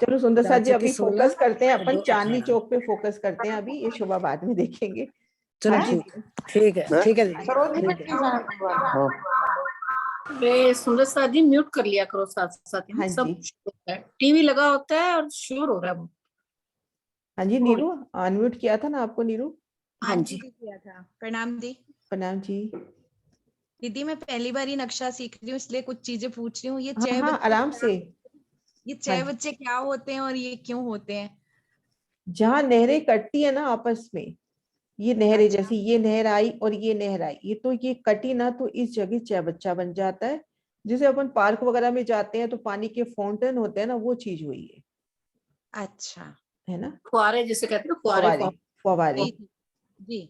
चलो सुंदर साथ जी चाची की अभी 16 फोकस करते हैं और अपन 2 चांदनी 18। चौक पे फोकस करते हैं अभी, ये शोभा बाद में देखेंगे। चलो हाँ जी ठीक है ठीक है जी, ठीक है। वे सुंदर साथ जी म्यूट कर लिया करो साथ साथ ही, हाँ सब जी। टीवी लगा होता है और शोर हो रहा है वो। हाँ जी नीरू, अनम्यूट किया था ना आपको नीरू? हाँ जी किया था। प्रणाम दी। प्रणाम जी। दीदी मैं पहली बार ही नक्शा सीख रही हूँ, इसलिए कुछ चीजें पूछ रही हूँ। ये हाँ छह हाँ बच्चे आराम से। ये हाँ 6 जी। बच्चे क्या होते हैं और ये क्यों होते हैं? जहाँ नहरें कटती है ना आपस में, ये नहरें अच्छा। जैसे ये नहर आई और ये नहर आई, ये तो ये कटी ना, तो इस जगह चौबच्चा बन जाता है। जिसे अपन पार्क वगैरह में जाते हैं तो पानी के फाउंटेन होते हैं ना, वो चीज हुई है। अच्छा, है ना, फुहारे जिसे कहते हैं, फवारे फवारे, जी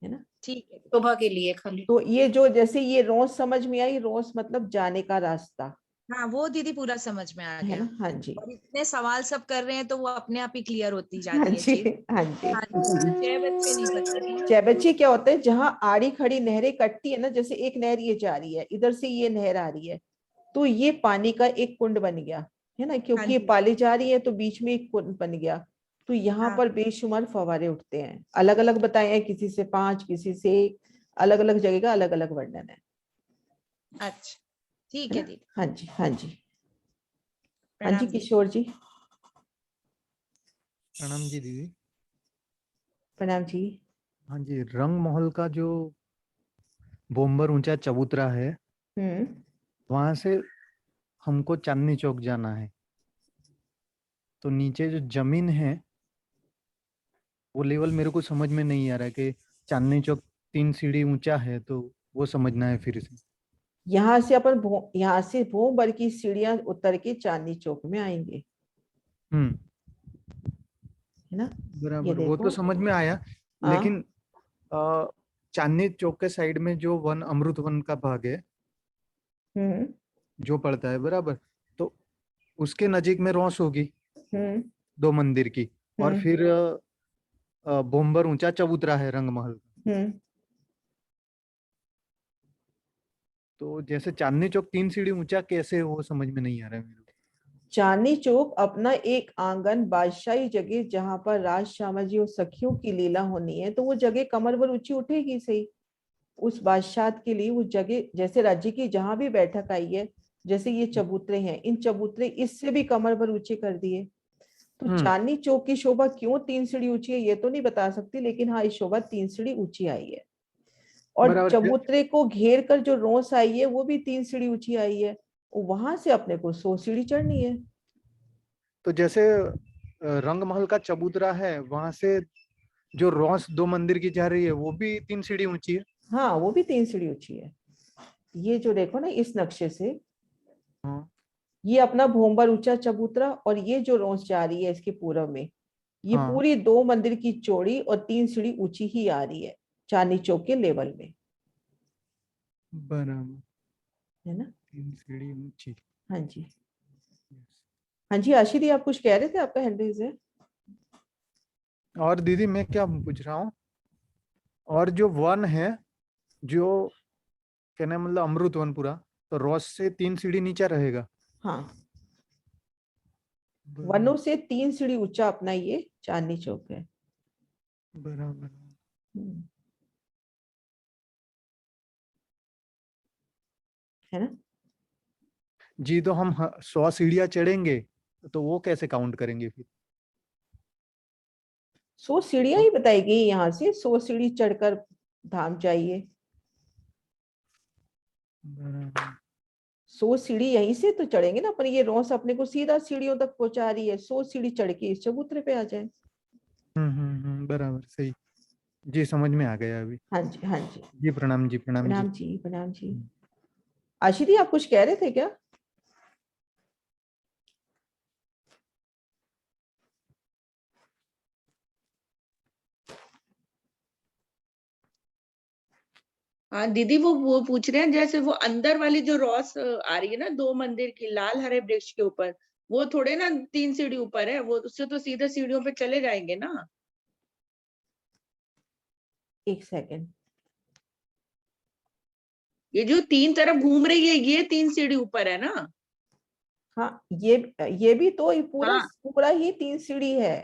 है ना। ठीक है। शोभा के लिए खाली। तो ये जो जैसे ये रोस समझ में आई, रोस मतलब जाने का रास्ता, हाँ वो दीदी पूरा समझ में आ है गया। ना। हाँ जी, और इतने सवाल सब कर रहे हैं तो वो अपने आप ही क्लियर होती जा हाँ रही है जी, चीज। हाँ जी। हाँ जी, 6 बच्चे नहीं पता थी। चैबच्चे क्या होता है, जहाँ आड़ी खड़ी नहरें कटती है ना, जैसे एक नहर ये जा रही है, इधर से ये नहर आ रही है, तो ये पानी का एक कुंड बन गया, है ना, हाँ क्योंकि ये जी। पाली जा रही है तो बीच में एक कुंड बन गया। तो यहाँ हाँ पर बेशुमार फवारे उठते हैं, अलग अलग बताए हैं, किसी से 5 किसी से 1, अलग अलग जगह का अलग अलग वर्णन है। अच्छा ठीक है है ना? दीदी। हाँ जी, हाँ जी, हाँ जी प्रणाम दीदी। किशोर जी। प्रणाम जी दीदी। प्रणाम जी। हाँ जी, रंग महल का जो बोम्बर ऊंचा चबूतरा है, वहां से हमको चांदनी चौक जाना है। तो नीचे जो जमीन है वो लेवल मेरे को समझ में नहीं आ रहा है कि चांदनी चौक 3 सीढ़ी ऊंचा है, तो वो समझना है फिर से। यहाँ से अपन यहाँ से भूमभर की सीढ़ियां उतर के चांदनी चौक में आएंगे, है ना। ये बराबर, वो देखो। तो समझ में आया। हाँ। लेकिन चांदनी चौक के साइड में जो वन अमृत वन का भाग है जो पड़ता है, बराबर, तो उसके नजीक में रौस होगी 2 मंदिर की, और फिर बोम्बर ऊंचा चबूतरा है रंग महल। तो जैसे चांदनी चौक 3 सीढ़ी ऊंचा कैसे हो, वो समझ में नहीं आ रहा है मेरे को। चांदनी चौक अपना एक आंगन, बादशाही जगह, जहां पर राज श्यामा जी और सखियों की लीला होनी है, तो वो जगह कमर भर ऊंची उठेगी सही। उस बादशाह के लिए वो जगह, जैसे राज्य की जहां भी बैठक आई है, जैसे ये चबूतरे हैं, इन चबूतरे इससे भी कमर भर ऊंचे कर दिए। तो चांदनी चौक की शोभा क्यों 3 सीढ़ी ऊंची है ये तो नहीं बता सकती, लेकिन हाँ, इस शोभा 3 सीढ़ी ऊंची आई है। और चबूतरे को घेर कर जो रोस आई है वो भी 3 सीढ़ी ऊंची आई है। वहां से अपने को 100 सीढ़ी चढ़नी है। तो जैसे रंग महल का चबूतरा है, वहां से जो रोस 2 मंदिर की जा रही है वो भी 3 सीढ़ी ऊंची है। हाँ, वो भी 3 सीढ़ी ऊंची है। ये जो देखो ना इस नक्शे से, ये अपना भोंबर ऊंचा चबूतरा, और ये जो रोस जा रही है इसके पूर्व में, ये पूरी 2 मंदिर की चौड़ी और 3 सीढ़ी ऊंची ही आ रही है चांदनी चौक के लेवल में, बराबर, है ना। 3 सीढ़ी ऊंची। हाँ जी, हाँ जी। आशीष, आप कुछ कह रहे थे, आपका हैंड रेज है। और दीदी मैं क्या पूछ रहा हूँ, और जो वन है, जो कहने मतलब अमृत वन पूरा, तो रोस से 3 सीढ़ी नीचा रहेगा। हाँ, वनों से 3 सीढ़ी ऊंचा अपना ये चांदनी चौक है। बराबर, है ना जी। तो हम 100 सीढ़ियां चढ़ेंगे, तो वो कैसे काउंट करेंगे फिर? 100 सीढ़ियां ही बताएगी, यहाँ से 100 सीढ़ी चढ़कर धाम जाइए। 100 सीढ़ी यहीं से तो चढ़ेंगे ना अपन, ये रोस अपने को सीधा सीढ़ियों तक पहुंचा रही है, 100 सीढ़ी चढ़ के इस चबूतरे पे आ जाए। बराबर, सही जी, समझ में आ गया अभी। हाँ जी, हाँ जी जी। प्रणाम जी, प्रणाम प्रणाम जी, जी, प्रणाम जी। आशीष, आप कुछ कह रहे थे क्या? हाँ दीदी, वो पूछ रहे हैं, जैसे वो अंदर वाली जो रॉस आ रही है ना 2 मंदिर की लाल हरे वृक्ष के ऊपर, वो थोड़े ना 3 सीढ़ी ऊपर है, वो उससे तो सीधे सीढ़ियों पे चले जाएंगे ना। एक सेकंड, ये जो 3 तरफ घूम रही है, ये 3 सीढ़ी ऊपर है ना। हाँ, ये भी तो पूरा पूरा ही 3 सीढ़ी है।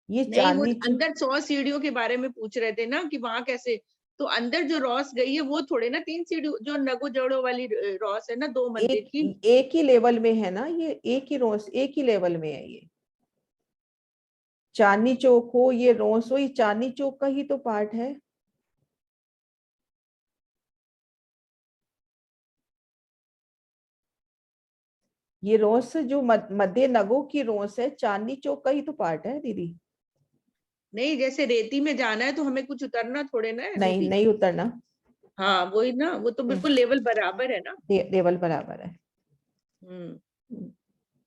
ये नहीं, वो चांदनी अंदर 100 सीढ़ियों के बारे में पूछ रहे थे ना, कि वहां कैसे, तो अंदर जो रॉस गई है वो थोड़े ना 3 सीढ़ी, जो नगो जड़ो वाली रॉस है ना 2 मंदिर की, एक ही लेवल में है ना, ये एक ही रोस, एक ही लेवल में है। ये चांदनी चौक हो, ये रोस हो, ये चांदनी चौक का ही तो पार्ट है। ये रोस जो मध्य नगों की रोस है, चांदनी चौक का ही तो पार्ट है दीदी। नहीं, जैसे रेती में जाना है तो हमें कुछ उतरना थोड़े ना है नहीं, दीदी। नहीं उतरना। हाँ वही ना, वो तो बिल्कुल लेवल बराबर है ना। लेवल बराबर है।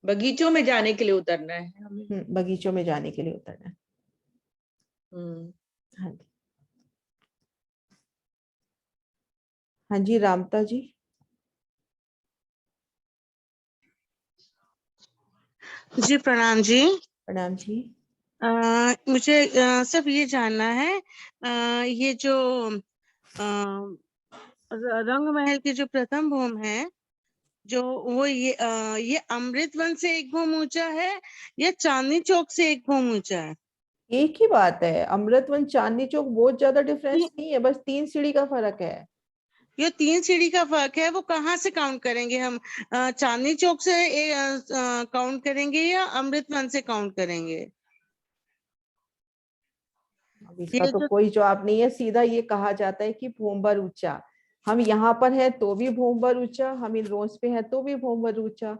बगीचों में जाने के लिए उतरना है हमें। बगीचों में जाने के लिए उतरना है। हाँ जी, हाँ जी। रामता जी, जी प्रणाम जी। प्रणाम जी। मुझे सिर्फ ये जानना है, ये जो रंग महल की जो प्रथम भूम है, जो वो ये अमृत वन से 1 भूम ऊंचा है या चांदनी चौक से 1 भूम ऊंचा है? एक ही बात है, अमृतवन चांदनी चौक बहुत ज्यादा डिफरेंस नहीं है, बस 3 सीढ़ी का फर्क है। ये 3 सीढ़ी का फर्क है, वो कहाँ से काउंट करेंगे हम? चांदनी चौक से काउंट करेंगे या अमृतवन से काउंट करेंगे? अब इसका तो कोई जवाब नहीं है, सीधा ये कहा जाता है कि भूमभर ऊंचा। हम यहाँ पर है तो भी भूमभर ऊंचा, हम इन रोज पे है तो भी भूमभर ऊंचा।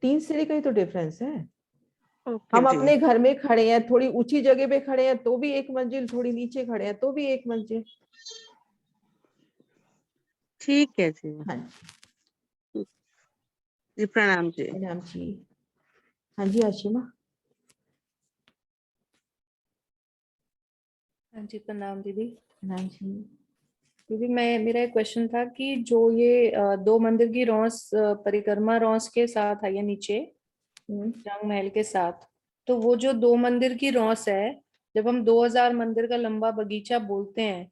3 सीढ़ी का ही तो डिफरेंस है। हम अपने घर में खड़े हैं, थोड़ी ऊंची जगह पे खड़े हैं तो भी 1 मंजिल, थोड़ी नीचे खड़े हैं तो भी 1 मंजिल। ठीक है जी। हाँ जी, प्रणाम जी। प्रणाम जी। हाँ जी आशिमा। हाँ जी प्रणाम दीदी। प्रणाम जी। दीदी मेरा एक क्वेश्चन था कि जो ये 2 मंदिर की रौस परिक्रमा रौस के साथ है या नीचे रंग महल के साथ, तो वो जो 2 मंदिर की रौस है, जब हम 2000 मंदिर का लंबा बगीचा बोलते हैं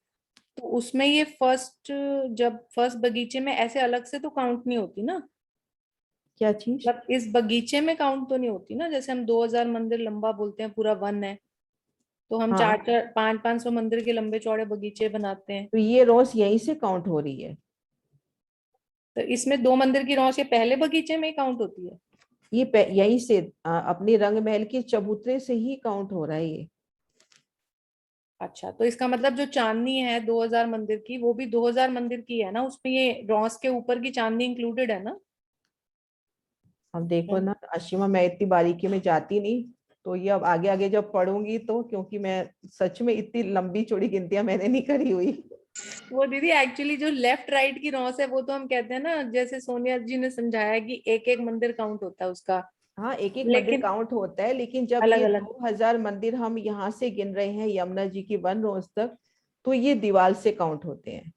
तो उसमें ये फर्स्ट बगीचे में ऐसे अलग से तो काउंट नहीं होती ना? क्या चीज? मतलब इस बगीचे में काउंट तो नहीं होती ना? जैसे हम 2000 मंदिर लंबा बोलते हैं, पूरा वन है, तो हम 500 मंदिर के लंबे चौड़े बगीचे बनाते हैं, तो ये रौस यहीं से काउंट हो रही है। तो इसमें 2 मंदिर की रौस ये पहले बगीचे में ही काउंट होती है? ये यहीं से अपने रंग महल के चबूतरे से ही काउंट हो रहा है ये। अच्छा, तो इसका मतलब जो चांदनी है 2000 मंदिर की, वो भी 2000 मंदिर की है ना? उसमें ये रौस के ऊपर की चांदनी इंक्लूडेड है ना? अब देखो ना आशिमा, मैं इतनी बारीकी में जाती नहीं, तो ये अब आगे आगे जब पढ़ूंगी तो, क्योंकि मैं सच में इतनी लंबी चौड़ी गिनतियां मैंने नहीं करी हुई। वो दीदी एक्चुअली जो लेफ्ट राइट की रौस है वो तो हम कहते हैं ना, जैसे सोनिया जी ने समझाया कि एक एक मंदिर काउंट होता है उसका। हाँ, एक एक मंदिर काउंट होता है, लेकिन जब अलग ये अलग 2000 मंदिर हम यहाँ से गिन रहे हैं यमुना जी की 1 रोज तक, तो ये दीवार से काउंट होते हैं।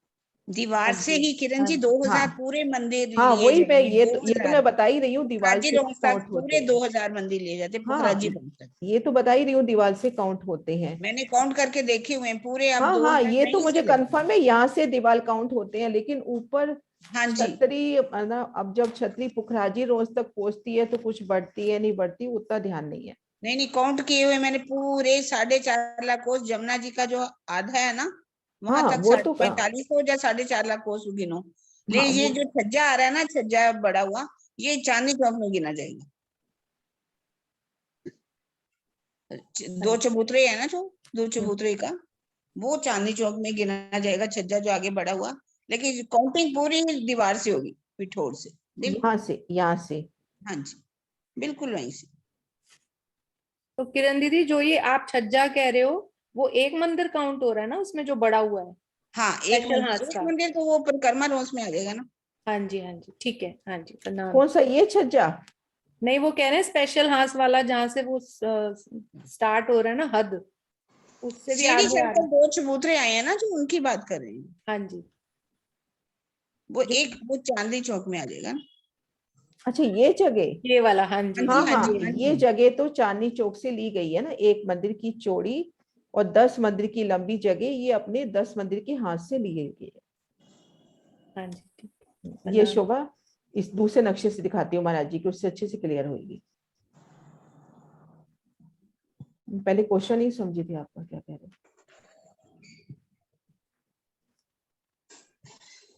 दीवार से ही किरण जी 2000 पूरे मंदिर हाँ लिए वही मैं जाएंगे, ये तो मैं बता ही रही हूँ, दीवार पुखराजी से रोड ही तक काउंट होते पूरे हैं। 2000 मंदिर लिए जाते, पुखराजी रोड तक। ये तो बता ही रही हूँ, दीवार से काउंट होते हैं। मैंने काउंट करके देखे हुए हैं पूरे। अब हाँ 2000 ये तो नहीं मुझे से लगे। कंफर्म है, यहाँ से दीवार काउंट होते हैं, लेकिन ऊपर हाँ जी। छतरी ना, अब जब छतरी पुखराजी रोज तक पहुंचती है तो कुछ बढ़ती है नहीं बढ़ती, उतना ध्यान नहीं है। नहीं काउंट किए हुए मैंने पूरे 4.5 लाख कोस, जमुना जी का जो आधा है ना वहां तक वो तो 4500 या 4.5 लाख कोस गिनो। ले हाँ, ये जो छज्जा आ रहा है ना, छज्जा बड़ा हुआ, ये चांदनी चौक में गिना जाएगा। 2 चबूतरे है ना, जो 2 चबूतरे का, वो चांदनी चौक में गिना जाएगा, छज्जा जो आगे बढ़ा हुआ। लेकिन काउंटिंग पूरी दीवार से होगी, पिठोर से। यहाँ से हाँ जी, बिल्कुल वहीं से। तो किरण दीदी, जो ये आप छज्जा कह रहे हो वो एक मंदिर काउंट हो रहा है ना उसमें जो बड़ा हुआ है? हाँ, एक मंदिर तो वो परिक्रमा रोज में आ जाएगा ना। हाँ जी ठीक है। हाँ जी प्रणाम। कौन सा ये छज्जा? नहीं, वो कह रहे हैं स्पेशल हाउस वाला, जहाँ से वो स्टार्ट हो रहा है ना, हद उससे भी आगे आ रहा है। 2 चबूतरे आए हैं ना, जो उनकी बात कर रहे हैं। हाँ जी, वो चांदनी चौक में आ जाएगा। अच्छा, ये जगह, ये वाला। हाँ जी हाँ, ये जगह तो चांदनी चौक से ली गई है ना। 1 मंदिर की चौड़ी और 10 मंदिर की लंबी जगह, ये अपने 10 मंदिर के हाथ से ली गई है। हाँ जी, ये शोभा इस दूसरे नक्शे से दिखाती हूँ महाराज जी की, उससे अच्छे से क्लियर होगी। पहले क्वेश्चन ही समझी थी आपका, क्या कह रहे हैं।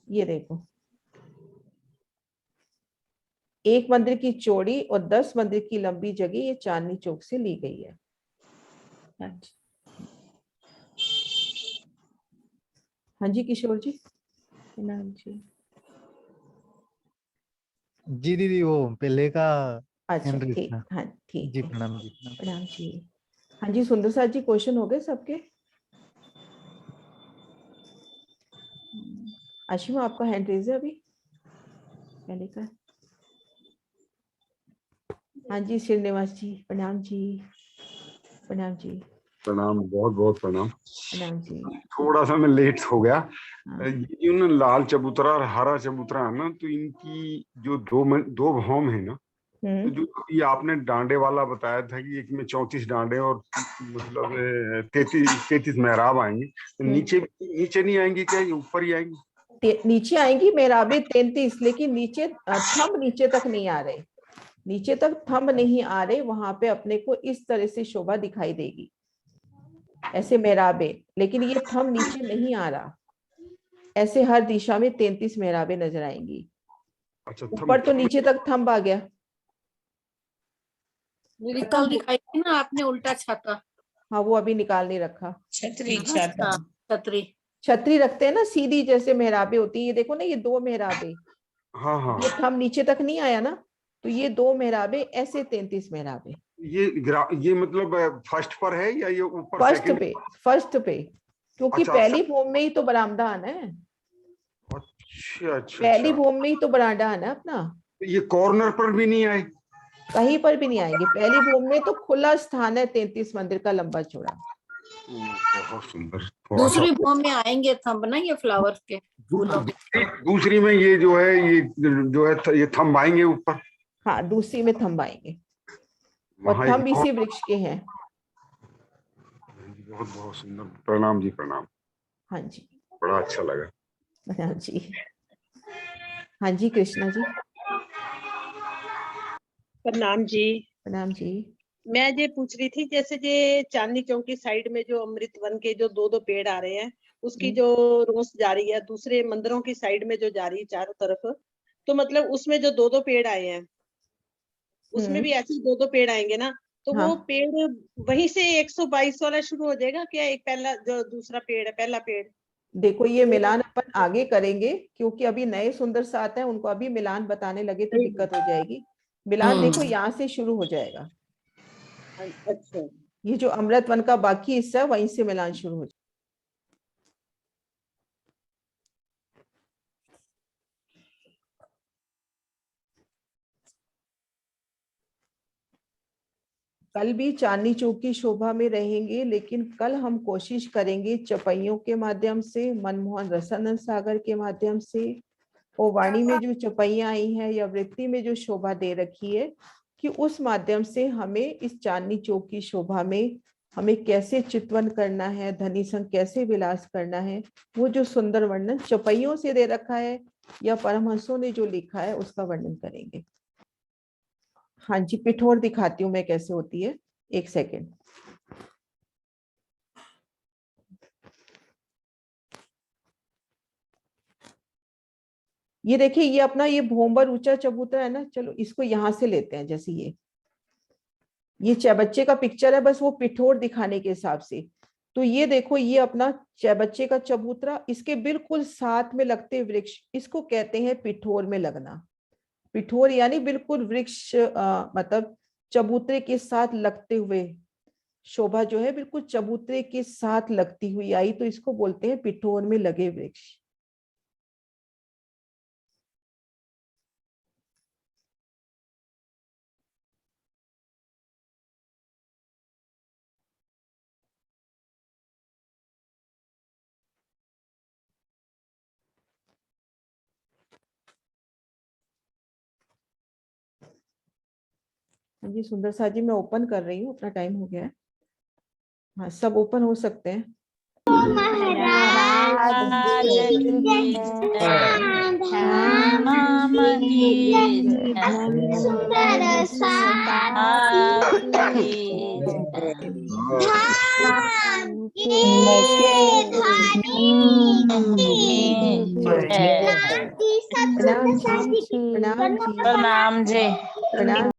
ये देखो, 1 मंदिर की चौड़ी और 10 मंदिर की लंबी जगह ये चांदनी चौक से ली गई है। हाँ जी किशोर जी। जी दीदी, वो पहले का अच्छा ठीक, हाँ ठीक जी। है, प्रणाम जी। प्रणाम जी। हाँ जी सुंदर साथ जी, क्वेश्चन हो गए सबके? आशिमा आपका हैंड रेज है अभी पहले का। हाँ जी श्रीनिवास जी, प्रणाम जी। प्रणाम जी। प्रणाम, बहुत बहुत प्रणाम। प्रणाम जी। थोड़ा सा मैं लेट हो गया। ये ना लाल चबूतरा और हरा चबूतरा है ना, तो इनकी जो दो भौम है ना, तो जो ये आपने डांडे वाला बताया था कि एक में 34 डांडे और मतलब 33 मेहराब आएंगी, तो नीचे नहीं आएंगी क्या, ये ऊपर ही आएंगी? नीचे आएंगी मेहराबें 33, लेकिन नीचे थंब नीचे तक नहीं आ रहे, नीचे तक थंब नहीं आ रहे। वहां पे अपने को इस तरह से शोभा दिखाई देगी, ऐसे मेहराबें, लेकिन ये थंब नीचे नहीं आ रहा। ऐसे हर दिशा में 33 मेहराबें नजर आएंगी। अच्छा, ऊपर तो नीचे तक थंब आ गया। कल दिखाई थी ना आपने उल्टा छाता। हाँ, वो अभी निकाल नहीं रखा। छतरी छतरी छतरी रखते हैं ना, सीधी जैसे मेहराबें होती है। ये देखो ना, ये 2 मेहराबें, हाँ हाँ, ये थंब नीचे तक नहीं आया ना, तो ये 2 मेहराबें, ऐसे 33 मेहराबें। ये मतलब फर्स्ट पर है या ये ऊपर फर्स्ट पे, क्योंकि अच्छा, पहली भूमि में ही तो बरामदा आना है। अच्छा अच्छा, पहली भूमि में ही तो बरामदा आना है अपना। ये कॉर्नर पर भी नहीं आए? कहीं पर भी नहीं आएंगे। पहली भूमि में तो खुला स्थान है 33 मंदिर का लंबा चौड़ा। बहुत सुंदर। दूसरी भूमि में आएंगे थंब ना, ये फ्लावर के फूलों के। दूसरी में ये जो है, ये जो है ये थंब आएंगे ऊपर। हाँ, दूसरी में थंब आएंगे, और थंब इसी वृक्ष के हैं। बहुत बहुत सुंदर। प्रणाम जी, प्रणाम। हाँ जी, बड़ा अच्छा लगा। हाँ जी, हाँ जी, कृष्णा जी। प्रणाम जी। प्रणाम जी। मैं ये पूछ रही थी, जैसे ये चांदनी चौक की साइड में जो अमृत वन के जो 2-2 पेड़ आ रहे हैं, उसकी जो रोस जा रही है, दूसरे मंदिरों की साइड में जो जा रही है चारों तरफ, तो मतलब उसमें जो 2-2 पेड़ आए हैं, उसमें भी ऐसे 2-2 पेड़ आएंगे ना, तो वो पेड़ वहीं से 122 वाला शुरू हो जाएगा क्या? एक पहला जो दूसरा पेड़ है, पहला पेड़। देखो, ये मिलान अपन आगे करेंगे, क्योंकि अभी नए सुंदर साथ हैं, उनको अभी मिलान बताने लगे तो दिक्कत हो जाएगी। मिलान देखो यहाँ से शुरू हो जाएगा। अच्छा, ये जो अमृत वन का बाकी हिस्सा है, वहीं से मिलान शुरू हो जाएगा। कल भी चांदनी चौक की शोभा में रहेंगे, लेकिन कल हम कोशिश करेंगे चौपाइयों के माध्यम से, मनमोहन रसानंद सागर के माध्यम से, और वाणी में जो चौपाइयां आई हैं या वृत्ति में जो शोभा दे रखी है, कि उस माध्यम से हमें इस चांदनी चौक की शोभा में हमें कैसे चित्वन करना है, धनी संग कैसे विलास करना है, वो जो सुंदर वर्णन चौपाइयों से दे रखा है या परमहंसों ने जो लिखा है, उसका वर्णन करेंगे। हाँ जी, पिठोर दिखाती हूँ मैं कैसे होती है, एक सेकेंड। ये देखिए, ये अपना ये भोंबर ऊंचा चबूतरा है ना, चलो इसको यहां से लेते हैं। जैसे ये चैबच्चे का पिक्चर है, बस वो पिठोर दिखाने के हिसाब से। तो ये देखो, ये अपना चैबच्चे का चबूतरा, इसके बिल्कुल साथ में लगते वृक्ष, इसको कहते हैं पिठोर में लगना। पिठोर यानी बिल्कुल वृक्ष, मतलब चबूतरे के साथ लगते हुए शोभा जो है, बिल्कुल चबूतरे के साथ लगती हुई आई, तो इसको बोलते हैं पिठोर में लगे वृक्ष। जी सुंदर सा जी, मैं ओपन कर रही हूँ, अपना टाइम हो गया है। हाँ, सब ओपन हो सकते हैं। प्रणाम जी।